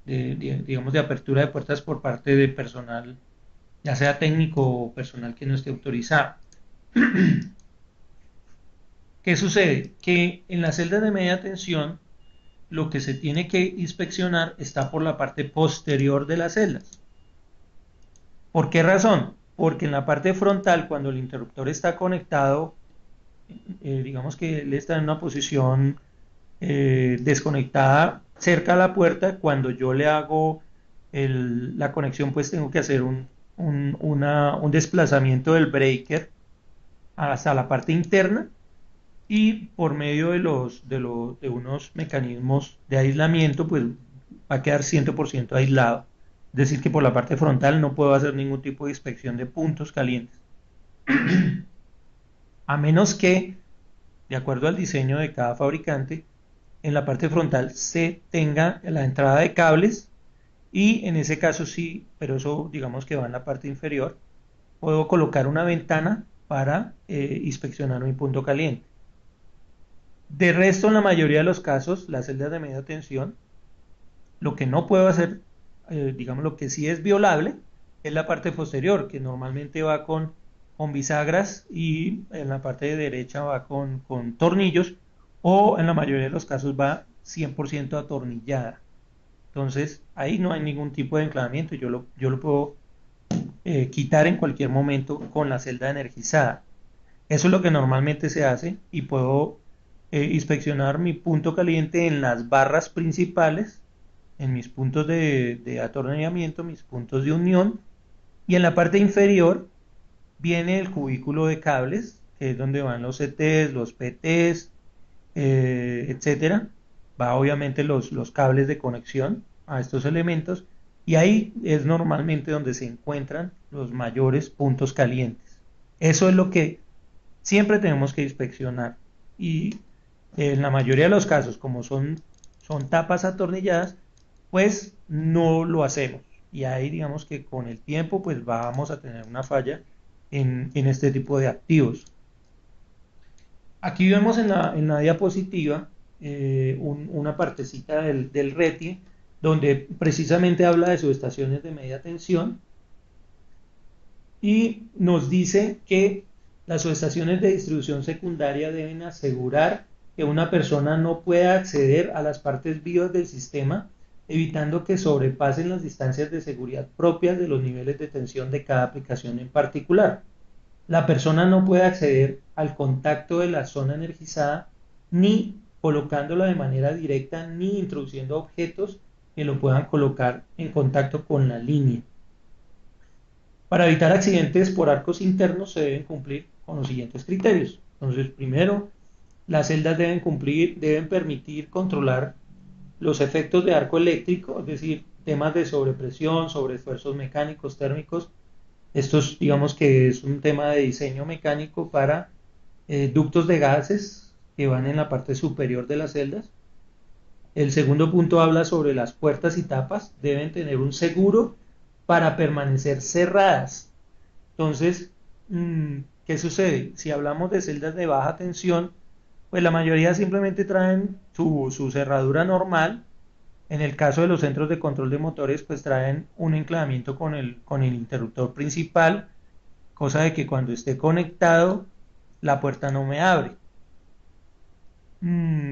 Speaker 1: digamos, de apertura de puertas por parte de personal, ya sea técnico o personal que no esté autorizado. ¿Qué sucede? Que en las celdas de media tensión lo que se tiene que inspeccionar está por la parte posterior de las celdas. ¿Por qué razón? Porque en la parte frontal, cuando el interruptor está conectado, digamos que él está en una posición desconectada cerca a la puerta, cuando yo le hago la conexión, pues tengo que hacer un desplazamiento del breaker hasta la parte interna y por medio de unos mecanismos de aislamiento, pues va a quedar 100% aislado. Es decir, que por la parte frontal no puedo hacer ningún tipo de inspección de puntos calientes. A menos que, de acuerdo al diseño de cada fabricante, en la parte frontal se tenga la entrada de cables y en ese caso sí, pero eso digamos que va en la parte inferior, puedo colocar una ventana para inspeccionar mi punto caliente. De resto, en la mayoría de los casos, las celdas de media tensión, lo que no puedo hacer, digamos lo que sí es violable, es la parte posterior, que normalmente va con bisagras y en la parte derecha va con tornillos o en la mayoría de los casos va 100% atornillada. Entonces ahí no hay ningún tipo de enclavamiento, yo lo puedo quitar en cualquier momento con la celda energizada. Eso es lo que normalmente se hace y puedo inspeccionar mi punto caliente en las barras principales, en mis puntos de atornillamiento, mis puntos de unión y en la parte inferior viene el cubículo de cables, que es donde van los CTs, los PTs, etcétera. Va obviamente los cables de conexión a estos elementos y ahí es normalmente donde se encuentran los mayores puntos calientes. Eso es lo que siempre tenemos que inspeccionar y en la mayoría de los casos, como son tapas atornilladas, pues no lo hacemos. Y ahí digamos que con el tiempo pues vamos a tener una falla en este tipo de activos. Aquí vemos en la diapositiva una partecita del RETIE donde precisamente habla de subestaciones de media tensión y nos dice que las subestaciones de distribución secundaria deben asegurar que una persona no pueda acceder a las partes vivas del sistema, evitando que sobrepasen las distancias de seguridad propias de los niveles de tensión de cada aplicación en particular. La persona no puede acceder al contacto de la zona energizada ni colocándola de manera directa ni introduciendo objetos que lo puedan colocar en contacto con la línea. Para evitar accidentes por arcos internos se deben cumplir con los siguientes criterios. Entonces, primero, las celdas deben permitir controlar los efectos de arco eléctrico, es decir, temas de sobrepresión, sobreesfuerzos mecánicos, térmicos. Digamos que es un tema de diseño mecánico para ductos de gases que van en la parte superior de las celdas. El segundo punto habla sobre las puertas y tapas, deben tener un seguro para permanecer cerradas. Entonces, ¿qué sucede? Si hablamos de celdas de baja tensión, pues la mayoría simplemente traen su cerradura normal. En el caso de los centros de control de motores, pues traen un enclavamiento con el interruptor principal, cosa de que cuando esté conectado, la puerta no me abre.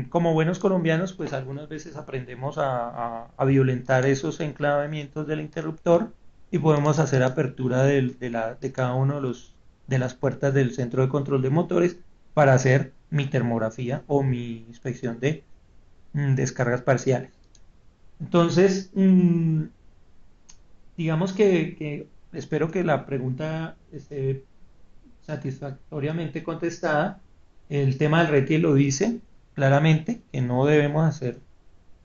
Speaker 1: Como buenos colombianos, pues algunas veces aprendemos a violentar esos enclavamientos del interruptor y podemos hacer apertura de cada uno de las puertas del centro de control de motores para hacer mi termografía o mi inspección de descargas parciales. Entonces, digamos que espero que la pregunta esté satisfactoriamente contestada. El tema del RETIE lo dice claramente, que no debemos hacer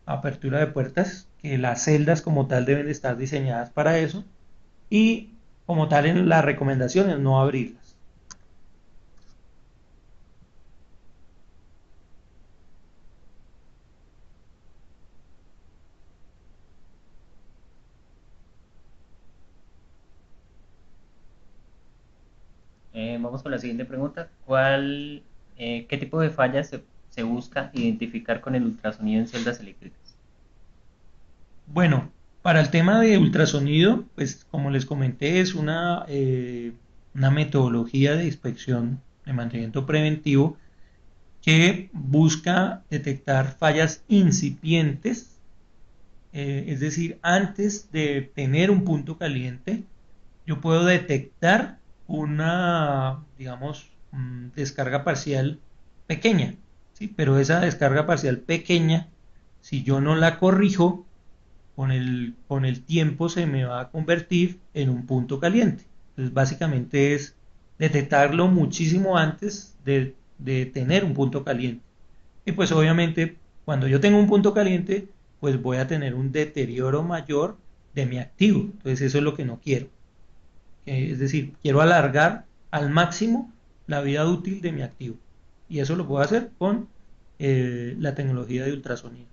Speaker 1: apertura de puertas, que las celdas como tal deben estar diseñadas para eso y como tal en las recomendaciones no abrirlas.
Speaker 3: Vamos con la siguiente pregunta. ¿Qué tipo de fallas se busca identificar con el ultrasonido en celdas eléctricas?
Speaker 1: Bueno, para el tema de ultrasonido, pues como les comenté, es una metodología de inspección de mantenimiento preventivo que busca detectar fallas incipientes, es decir, antes de tener un punto caliente, yo puedo detectar una, digamos, descarga parcial pequeña, ¿sí? Pero esa descarga parcial pequeña, si yo no la corrijo, con el tiempo se me va a convertir en un punto caliente. Entonces, básicamente es detectarlo muchísimo antes de tener un punto caliente. Y pues obviamente, cuando yo tengo un punto caliente, pues voy a tener un deterioro mayor de mi activo. Entonces, eso es lo que no quiero. Es decir, quiero alargar al máximo la vida útil de mi activo. Y eso lo puedo hacer con la tecnología de ultrasonido.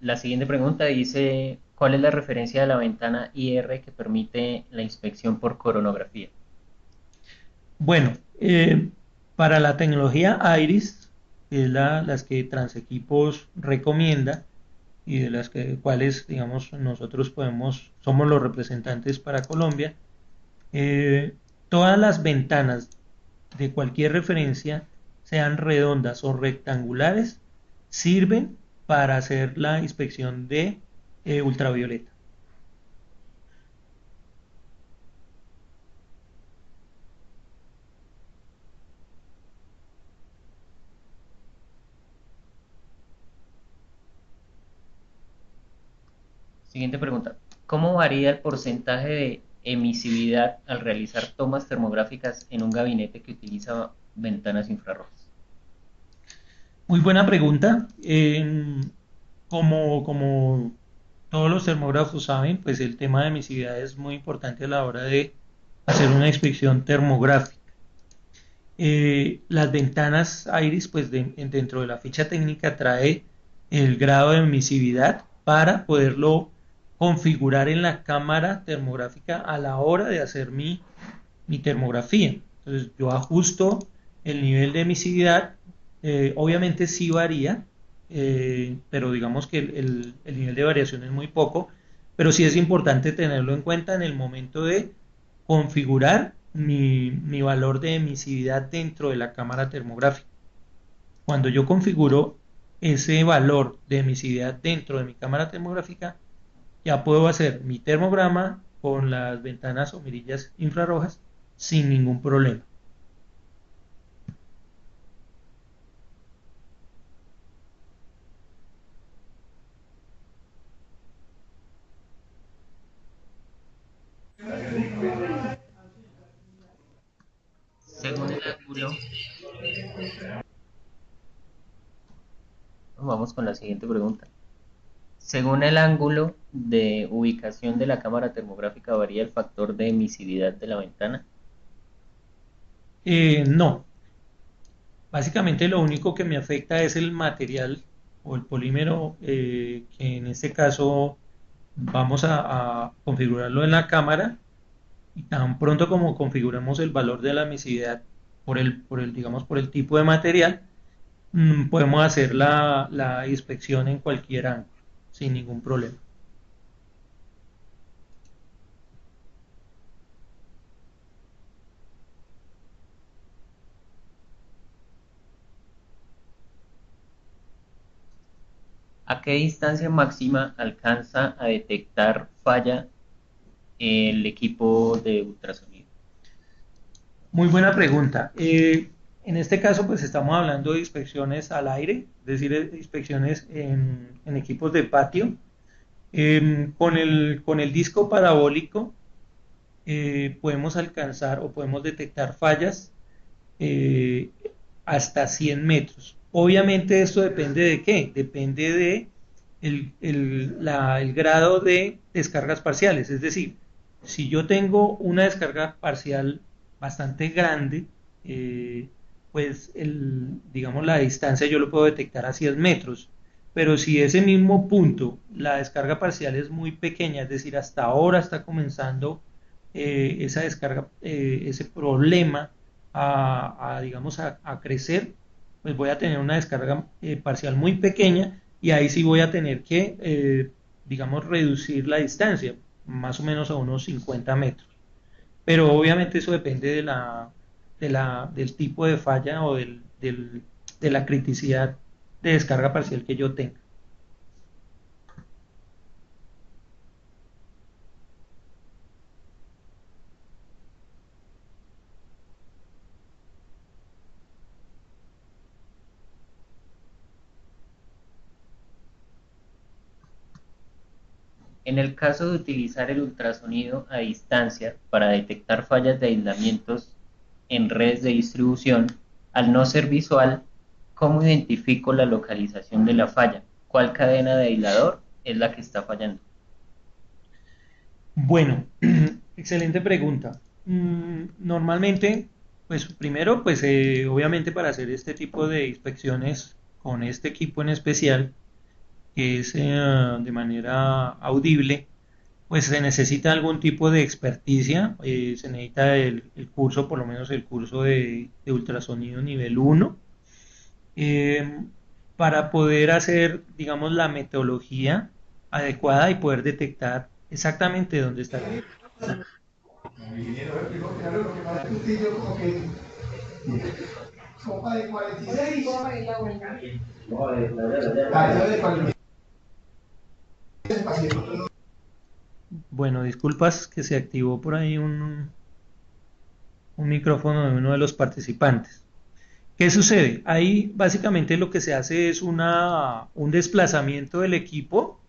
Speaker 3: La siguiente pregunta dice, ¿cuál es la referencia de la ventana IR que permite la inspección por coronografía?
Speaker 1: Bueno, para la tecnología Iris, que es las que Transequipos recomienda y de las cuales, digamos, nosotros somos los representantes para Colombia, eh, todas las ventanas de cualquier referencia, sean redondas o rectangulares, sirven para hacer la inspección de ultravioleta.
Speaker 3: Siguiente pregunta. ¿Cómo varía el porcentaje de emisividad al realizar tomas termográficas en un gabinete que utiliza ventanas infrarrojas?
Speaker 1: Muy buena pregunta. Como todos los termógrafos saben, pues el tema de emisividad es muy importante a la hora de hacer una inspección termográfica. Las ventanas Iris, pues dentro de la ficha técnica trae el grado de emisividad para poderlo configurar en la cámara termográfica a la hora de hacer mi termografía. Entonces yo ajusto el nivel de emisividad, obviamente sí varía, pero digamos que el nivel de variación es muy poco, pero sí es importante tenerlo en cuenta en el momento de configurar mi valor de emisividad dentro de la cámara termográfica. Cuando yo configuro ese valor de emisividad dentro de mi cámara termográfica, ya puedo hacer mi termograma con las ventanas o mirillas infrarrojas sin ningún problema.
Speaker 3: ángulo, vamos con la siguiente pregunta. Según el ángulo de ubicación de la cámara termográfica varía el factor de emisividad de la ventana.
Speaker 1: No, básicamente lo único que me afecta es el material o el polímero, que en este caso vamos a configurarlo en la cámara y tan pronto como configuramos el valor de la emisividad digamos, por el tipo de material, podemos hacer la inspección en cualquier ángulo sin ningún problema.
Speaker 3: ¿A qué distancia máxima alcanza a detectar falla el equipo de ultrasonido?
Speaker 1: Muy buena pregunta. En este caso, pues estamos hablando de inspecciones al aire, es decir, inspecciones en equipos de patio. Con el disco parabólico podemos alcanzar o podemos detectar fallas eh, hasta 100 metros. Obviamente esto depende de qué, depende de el grado de descargas parciales. Es decir, si yo tengo una descarga parcial bastante grande, pues digamos la distancia yo lo puedo detectar a 100 metros. Pero si ese mismo punto, la descarga parcial es muy pequeña, es decir, hasta ahora está comenzando esa descarga, ese problema digamos, a crecer, pues voy a tener una descarga parcial muy pequeña y ahí sí voy a tener que, digamos, reducir la distancia, más o menos a unos 50 metros. Pero obviamente eso depende del tipo de falla o de la criticidad de descarga parcial que yo tenga.
Speaker 3: En el caso de utilizar el ultrasonido a distancia para detectar fallas de aislamientos en redes de distribución, al no ser visual, ¿cómo identifico la localización de la falla? ¿Cuál cadena de aislador es la que está fallando?
Speaker 1: Bueno, excelente pregunta. Normalmente, pues primero, pues obviamente para hacer este tipo de inspecciones con este equipo en especial, que es de manera audible, pues se necesita algún tipo de experticia, se necesita el curso, por lo menos el curso de ultrasonido nivel 1, eh, para poder hacer, digamos, la metodología adecuada y poder detectar exactamente dónde está la falla. Bueno, disculpas que se activó por ahí un micrófono de uno de los participantes. ¿Qué sucede? Ahí básicamente lo que se hace es un desplazamiento del equipo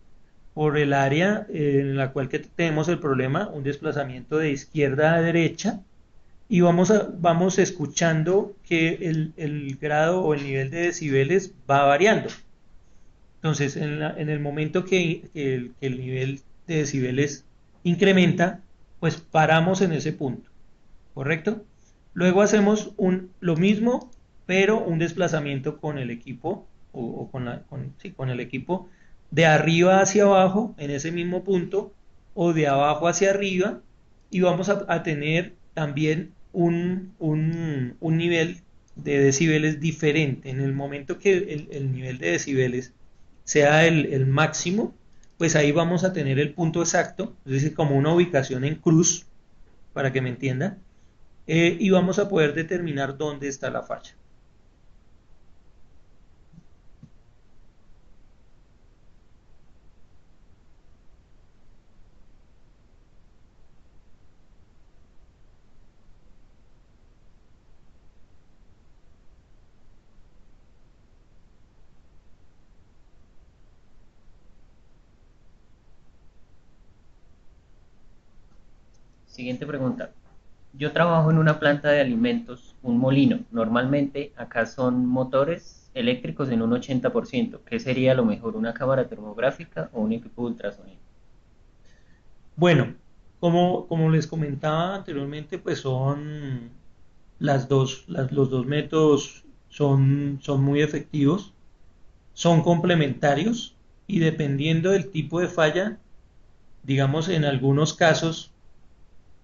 Speaker 1: por el área en la cual que tenemos el problema, un desplazamiento de izquierda a derecha, y vamos escuchando que el grado o el nivel de decibeles va variando. Entonces, en el momento que el nivel de decibeles incrementa, pues paramos en ese punto, ¿correcto? Luego hacemos lo mismo, pero un desplazamiento con el equipo, o sí, con el equipo, de arriba hacia abajo, en ese mismo punto, o de abajo hacia arriba, y vamos a tener también un nivel de decibeles diferente. En el momento que el nivel de decibeles sea el máximo, pues ahí vamos a tener el punto exacto, es decir, como una ubicación en cruz, para que me entienda, y vamos a poder determinar dónde está la falla.
Speaker 3: Siguiente pregunta. Yo trabajo en una planta de alimentos un molino. Normalmente acá son motores eléctricos en un 80%. ¿Qué sería lo mejor, una cámara termográfica o un equipo de ultrasonido?
Speaker 1: Bueno, como les comentaba anteriormente, pues son los dos métodos son muy efectivos, son complementarios y dependiendo del tipo de falla, digamos, en algunos casos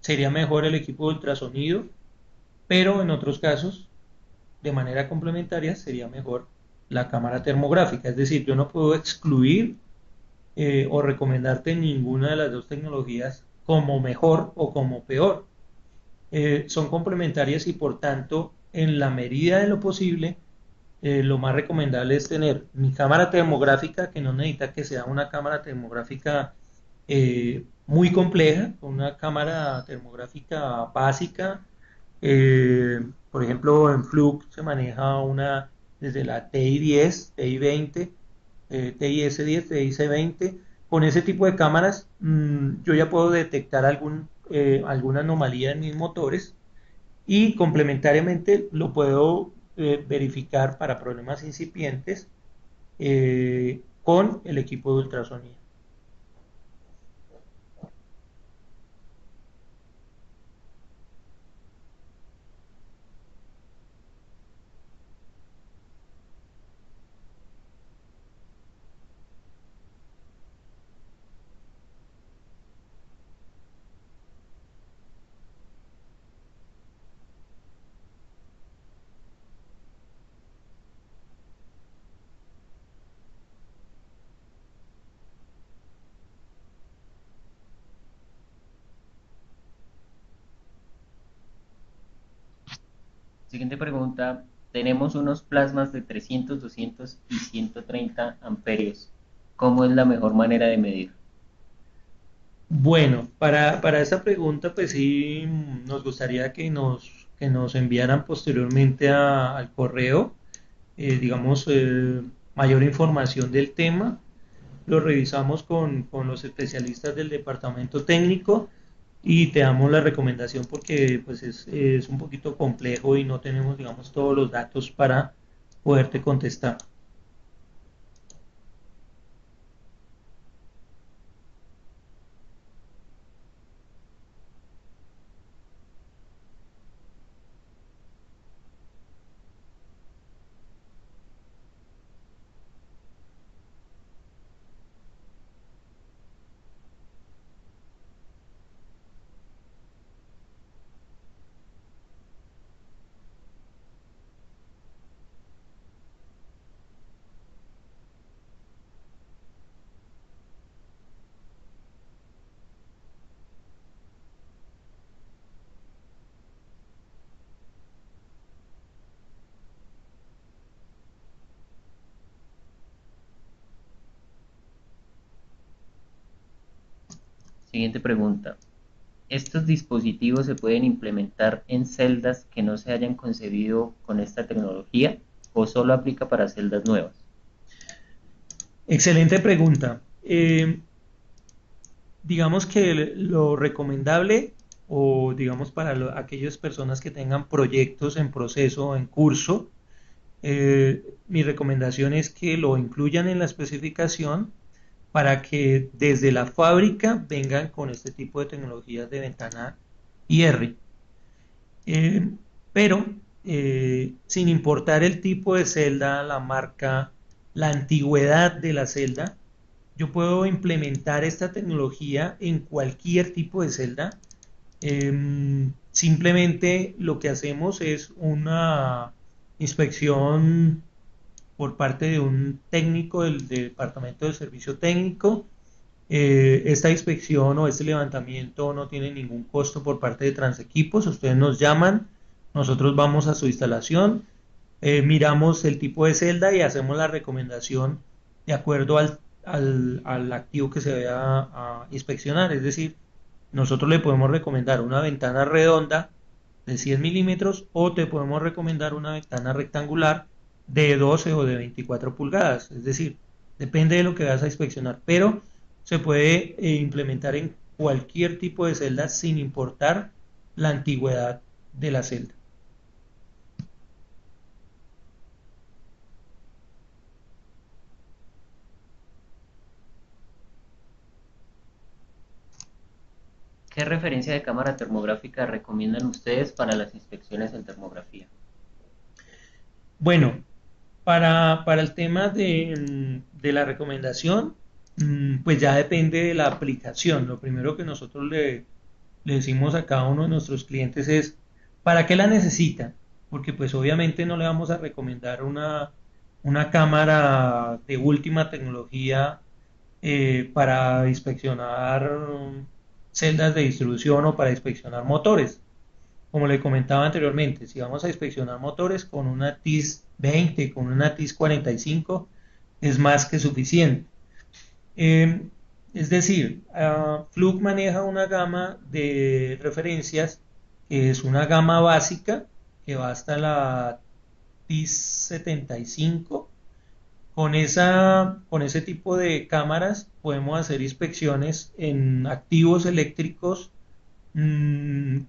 Speaker 1: sería mejor el equipo de ultrasonido, pero en otros casos, de manera complementaria, sería mejor la cámara termográfica. Es decir, yo no puedo excluir o recomendarte ninguna de las dos tecnologías como mejor o como peor. Son complementarias y por tanto, en la medida de lo posible, lo más recomendable es tener mi cámara termográfica, que no necesita que sea una cámara termográfica muy compleja, una cámara termográfica básica. Por ejemplo, en Fluke se maneja una desde la TI-10, TI-20, TI-S10, TI-C20. Con ese tipo de cámaras, yo ya puedo detectar alguna anomalía en mis motores y complementariamente lo puedo verificar para problemas incipientes con el equipo de ultrasonido.
Speaker 3: Siguiente pregunta. Tenemos unos plasmas de 300, 200 y 130 amperios. ¿Cómo es la mejor manera de medir?
Speaker 1: Bueno, para esa pregunta, pues sí, nos gustaría que nos enviaran posteriormente al correo, digamos, mayor información del tema. Lo revisamos con los especialistas del departamento técnico y te damos la recomendación porque pues es un poquito complejo y no tenemos, digamos, todos los datos para poderte contestar.
Speaker 3: Siguiente pregunta. ¿Estos dispositivos se pueden implementar en celdas que no se hayan concebido con esta tecnología o solo aplica para celdas nuevas?
Speaker 1: Excelente pregunta. Digamos que lo recomendable o digamos para aquellas personas que tengan proyectos en proceso o en curso, mi recomendación es que lo incluyan en la especificación para que desde la fábrica vengan con este tipo de tecnologías de ventana IR. Eh, pero sin importar el tipo de celda, la marca, la antigüedad de la celda, yo puedo implementar esta tecnología en cualquier tipo de celda. Simplemente lo que hacemos es una inspección por parte de un técnico del departamento de servicio técnico. Esta inspección o este levantamiento no tiene ningún costo por parte de Transequipos. Ustedes nos llaman, nosotros vamos a su instalación, miramos el tipo de celda y hacemos la recomendación de acuerdo al activo que se vaya a inspeccionar. Es decir, nosotros le podemos recomendar una ventana redonda de 100 milímetros o te podemos recomendar una ventana rectangular de 12 o de 24 pulgadas. Es decir, depende de lo que vas a inspeccionar, pero se puede implementar en cualquier tipo de celda sin importar la antigüedad de la celda.
Speaker 3: ¿Qué referencia de cámara termográfica recomiendan ustedes para las inspecciones en termografía?
Speaker 1: Bueno, para el tema de la recomendación, pues ya depende de la aplicación. Lo primero que nosotros le decimos a cada uno de nuestros clientes es, ¿para qué la necesitan? Porque pues obviamente no le vamos a recomendar una cámara de última tecnología para inspeccionar celdas de distribución o para inspeccionar motores. Como le comentaba anteriormente, si vamos a inspeccionar motores con una TIS 20, con una TIS 45, es más que suficiente. Eh, es decir, Fluke maneja una gama de referencias que es una gama básica que va hasta la TIS 75. Con ese tipo de cámaras podemos hacer inspecciones en activos eléctricos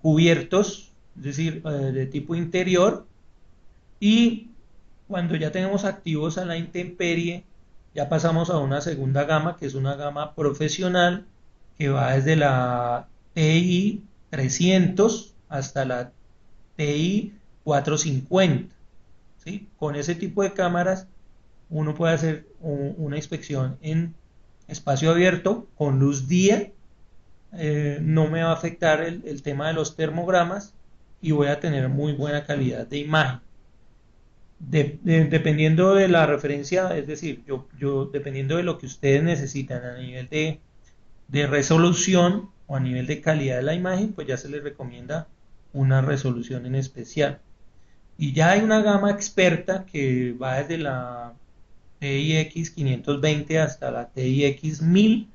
Speaker 1: cubiertos, es decir, de tipo interior, y cuando ya tenemos activos a la intemperie, ya pasamos a una segunda gama, que es una gama profesional, que va desde la TI 300 hasta la TI 450. ¿Sí? Con ese tipo de cámaras uno puede hacer una inspección en espacio abierto con luz día, no me va a afectar el tema de los termogramas y voy a tener muy buena calidad de imagen. Dependiendo de la referencia, es decir, dependiendo de lo que ustedes necesitan a nivel de resolución o a nivel de calidad de la imagen, pues ya se les recomienda una resolución en especial. Y ya hay una gama experta que va desde la TIX 520 hasta la TIX 1000,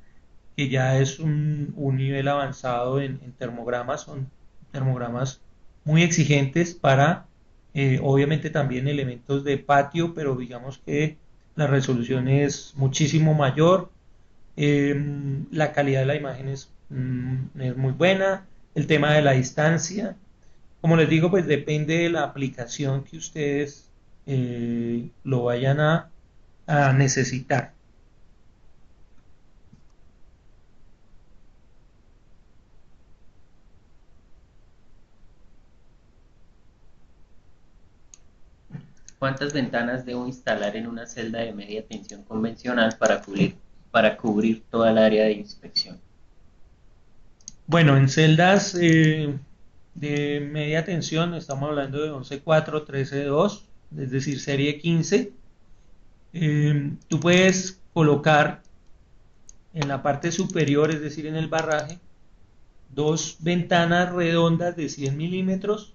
Speaker 1: que ya es un nivel avanzado en termogramas, son termogramas muy exigentes para, obviamente también elementos de patio, pero digamos que la resolución es muchísimo mayor, la calidad de la imagen es muy buena, el tema de la distancia, como les digo, pues depende de la aplicación que ustedes lo vayan a necesitar.
Speaker 3: ¿Cuántas ventanas debo instalar en una celda de media tensión convencional para cubrir toda el área de inspección?
Speaker 1: Bueno, en celdas de media tensión estamos hablando de 11.4, 13.2, es decir, serie 15. Tú puedes colocar en la parte superior, es decir, en el barraje, dos ventanas redondas de 100 milímetros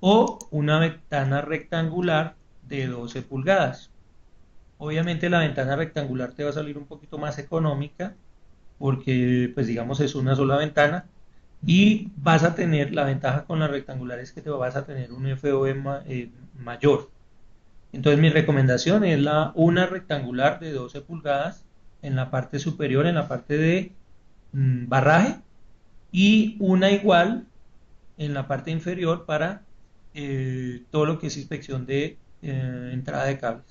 Speaker 1: o una ventana rectangular de 12 pulgadas. Obviamente la ventana rectangular te va a salir un poquito más económica porque pues digamos es una sola ventana y vas a tener la ventaja con las rectangulares que te vas a tener un FOV mayor. Entonces mi recomendación es una rectangular de 12 pulgadas en la parte superior, en la parte de barraje, y una igual en la parte inferior para todo lo que es inspección de entrada de cables.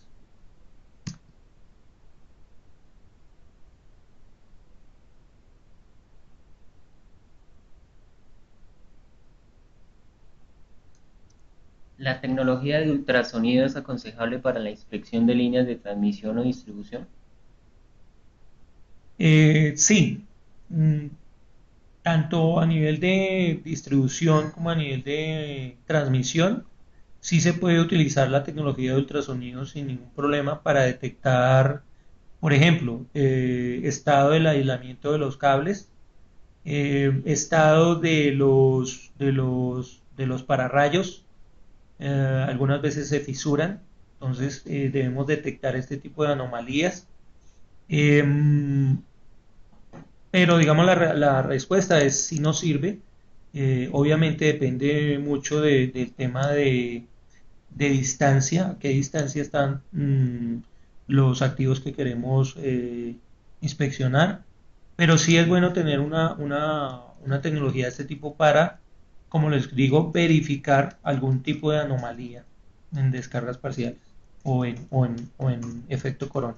Speaker 3: ¿La tecnología de ultrasonido es aconsejable para la inspección de líneas de transmisión o distribución?
Speaker 1: Sí, mm, tanto a nivel de distribución como a nivel de transmisión, sí se puede utilizar la tecnología de ultrasonido sin ningún problema para detectar, por ejemplo, estado del aislamiento de los cables, estado de los pararrayos, algunas veces se fisuran, entonces debemos detectar este tipo de anomalías. Em, pero digamos la respuesta es si no sirve. Obviamente depende mucho del tema de distancia, a qué distancia están los activos que queremos inspeccionar. Pero sí es bueno tener una tecnología de este tipo para, como les digo, verificar algún tipo de anomalía en descargas parciales o en efecto corona.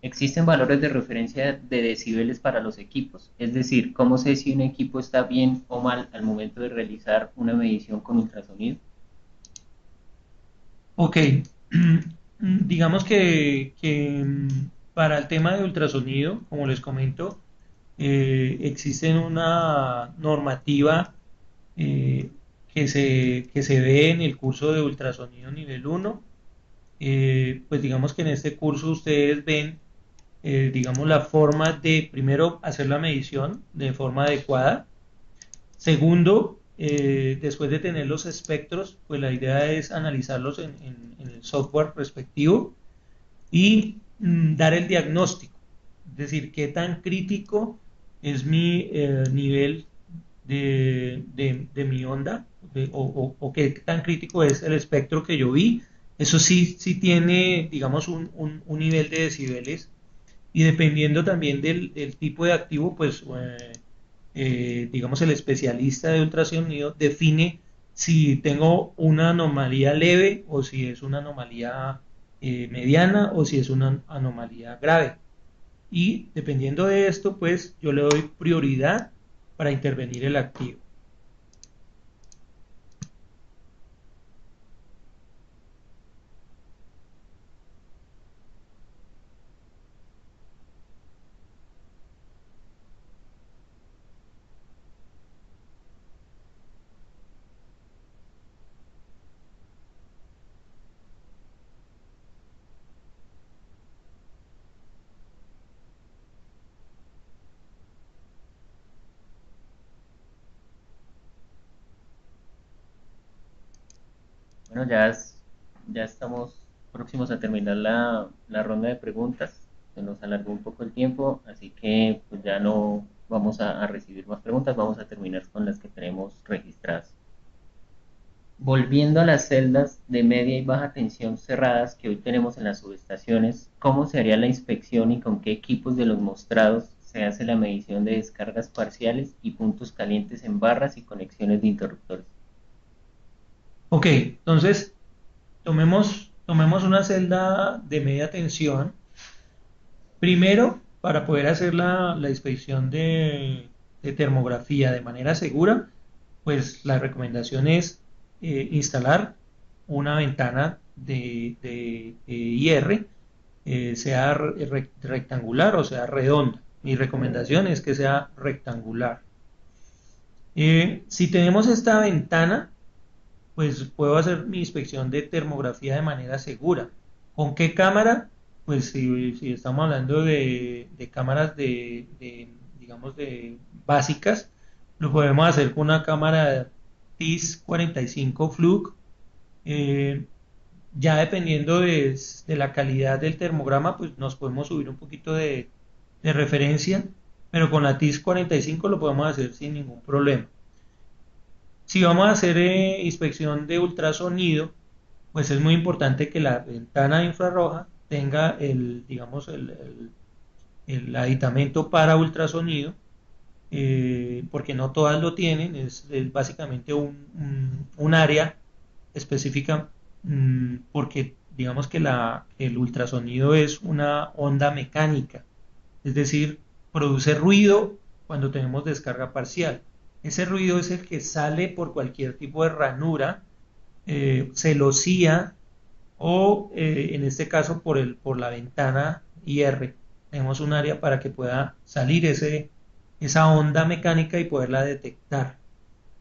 Speaker 3: Existen valores de referencia de decibeles para los equipos, es decir, ¿cómo sé si un equipo está bien o mal al momento de realizar una medición con ultrasonido?
Speaker 1: Ok, digamos que para el tema de ultrasonido, como les comento, existe una normativa eh, que se ve en el curso de ultrasonido nivel 1. Pues digamos que en este curso ustedes ven, digamos, la forma de, primero, hacer la medición de forma adecuada. Segundo, después de tener los espectros, pues la idea es analizarlos en el software respectivo y dar el diagnóstico. Es decir, qué tan crítico es mi nivel de mi onda o qué tan crítico es el espectro que yo vi. Eso sí, sí tiene, digamos, un nivel de decibeles y dependiendo también del tipo de activo, pues, digamos, el especialista de ultrasonido define si tengo una anomalía leve o si es una anomalía mediana o si es una anomalía grave. Y dependiendo de esto, pues yo le doy prioridad para intervenir el activo.
Speaker 3: Bueno, ya estamos próximos a terminar la ronda de preguntas. Se nos alargó un poco el tiempo, así que pues ya no vamos a recibir más preguntas, vamos a terminar con las que tenemos registradas. Volviendo a las celdas de media y baja tensión cerradas que hoy tenemos en las subestaciones, ¿cómo se haría la inspección y con qué equipos de los mostrados se hace la medición de descargas parciales y puntos calientes en barras y conexiones de interruptores?
Speaker 1: Ok, entonces tomemos una celda de media tensión. Primero, para poder hacer la inspección de termografía de manera segura, pues la recomendación es instalar una ventana de IR, sea rectangular o sea redonda. Mi recomendación es que sea rectangular. Si tenemos esta ventana, pues puedo hacer mi inspección de termografía de manera segura. ¿Con qué cámara? Pues si estamos hablando de cámaras digamos, de básicas, lo podemos hacer con una cámara TIS 45 Fluke. eh, ya dependiendo de la calidad del termograma, pues nos podemos subir un poquito de referencia, pero con la TIS 45 lo podemos hacer sin ningún problema. Si vamos a hacer inspección de ultrasonido, pues es muy importante que la ventana infrarroja tenga digamos, el aditamento para ultrasonido, porque no todas lo tienen, es básicamente un área específica, porque digamos que el ultrasonido es una onda mecánica, es decir, produce ruido cuando tenemos descarga parcial. Ese ruido es el que sale por cualquier tipo de ranura, celosía o en este caso por la ventana IR. Tenemos un área para que pueda salir esa onda mecánica y poderla detectar.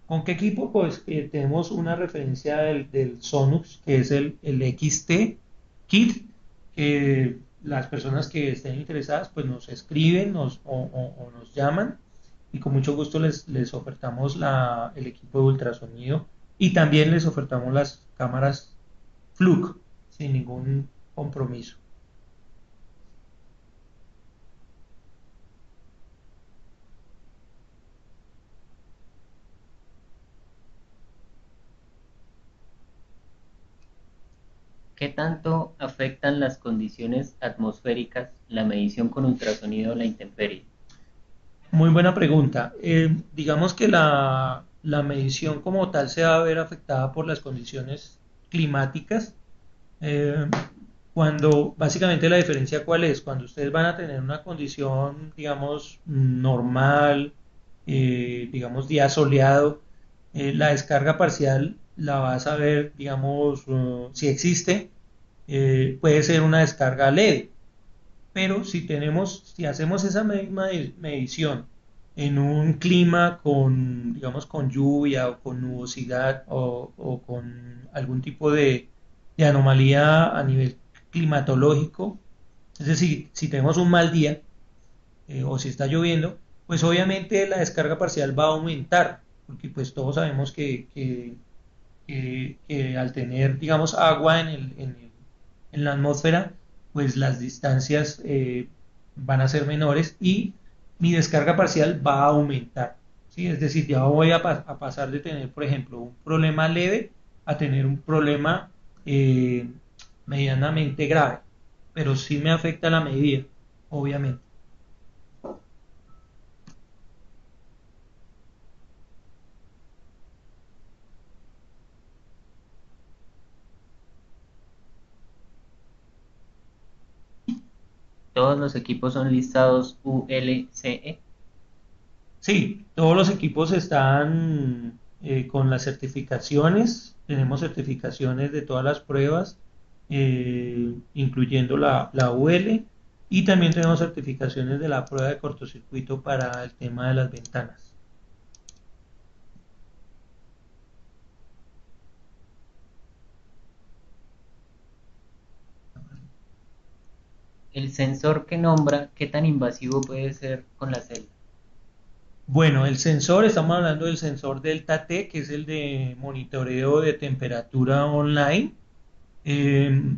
Speaker 1: ¿Con qué equipo? Pues tenemos una referencia del Sonux, que es el XT Kit, que las personas que estén interesadas pues nos escriben o nos llaman y con mucho gusto les ofertamos el equipo de ultrasonido y también les ofertamos las cámaras Fluke sin ningún compromiso.
Speaker 3: ¿Qué tanto afectan las condiciones atmosféricas, la medición con ultrasonido a la intemperie?
Speaker 1: Muy buena pregunta. Digamos que la medición como tal se va a ver afectada por las condiciones climáticas. Eh, Cuando básicamente la diferencia cuál es, cuando ustedes van a tener una condición, digamos, normal, digamos, día soleado, la descarga parcial la vas a ver, digamos, si existe, puede ser una descarga leve, pero si hacemos esa misma medición en un clima con, digamos, con lluvia o con nubosidad o con algún tipo de anomalía a nivel climatológico, es decir, si tenemos un mal día o si está lloviendo, pues obviamente la descarga parcial va a aumentar, porque pues todos sabemos que al tener, digamos, agua en la atmósfera, pues las distancias van a ser menores y mi descarga parcial va a aumentar. ¿Sí? Es decir, ya voy a pasar de tener, por ejemplo, un problema leve a tener un problema eh, medianamente grave, pero sí me afecta la medida, obviamente.
Speaker 3: Todos los equipos son listados ULCE.
Speaker 1: Sí, todos los equipos están con las certificaciones, tenemos certificaciones de todas las pruebas, incluyendo la UL, y también tenemos certificaciones de la prueba de cortocircuito para el tema de las ventanas.
Speaker 3: El sensor que nombra, ¿qué tan invasivo puede ser con la celda?
Speaker 1: Bueno, el sensor, estamos hablando del sensor Delta T, que es el de monitoreo de temperatura online. Eh,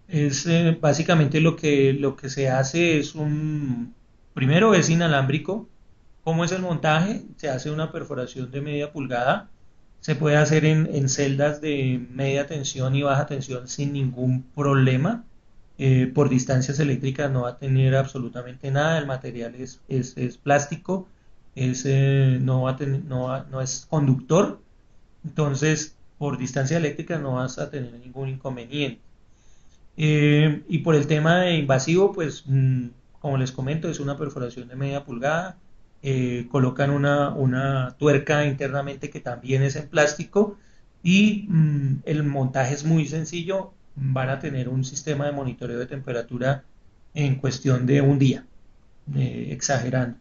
Speaker 1: Es básicamente lo que se hace es primero es inalámbrico. ¿Cómo es el montaje? Se hace una perforación de media pulgada. Se puede hacer en celdas de media tensión y baja tensión sin ningún problema. Por distancias eléctricas no va a tener absolutamente nada. El material es plástico, no no es conductor. Entonces, por distancia eléctrica no vas a tener ningún inconveniente. Y por el tema de invasivo, pues como les comento, es una perforación de media pulgada. Colocan una tuerca internamente que también es en plástico y el montaje es muy sencillo. Van a tener un sistema de monitoreo de temperatura en cuestión de un día, exagerando.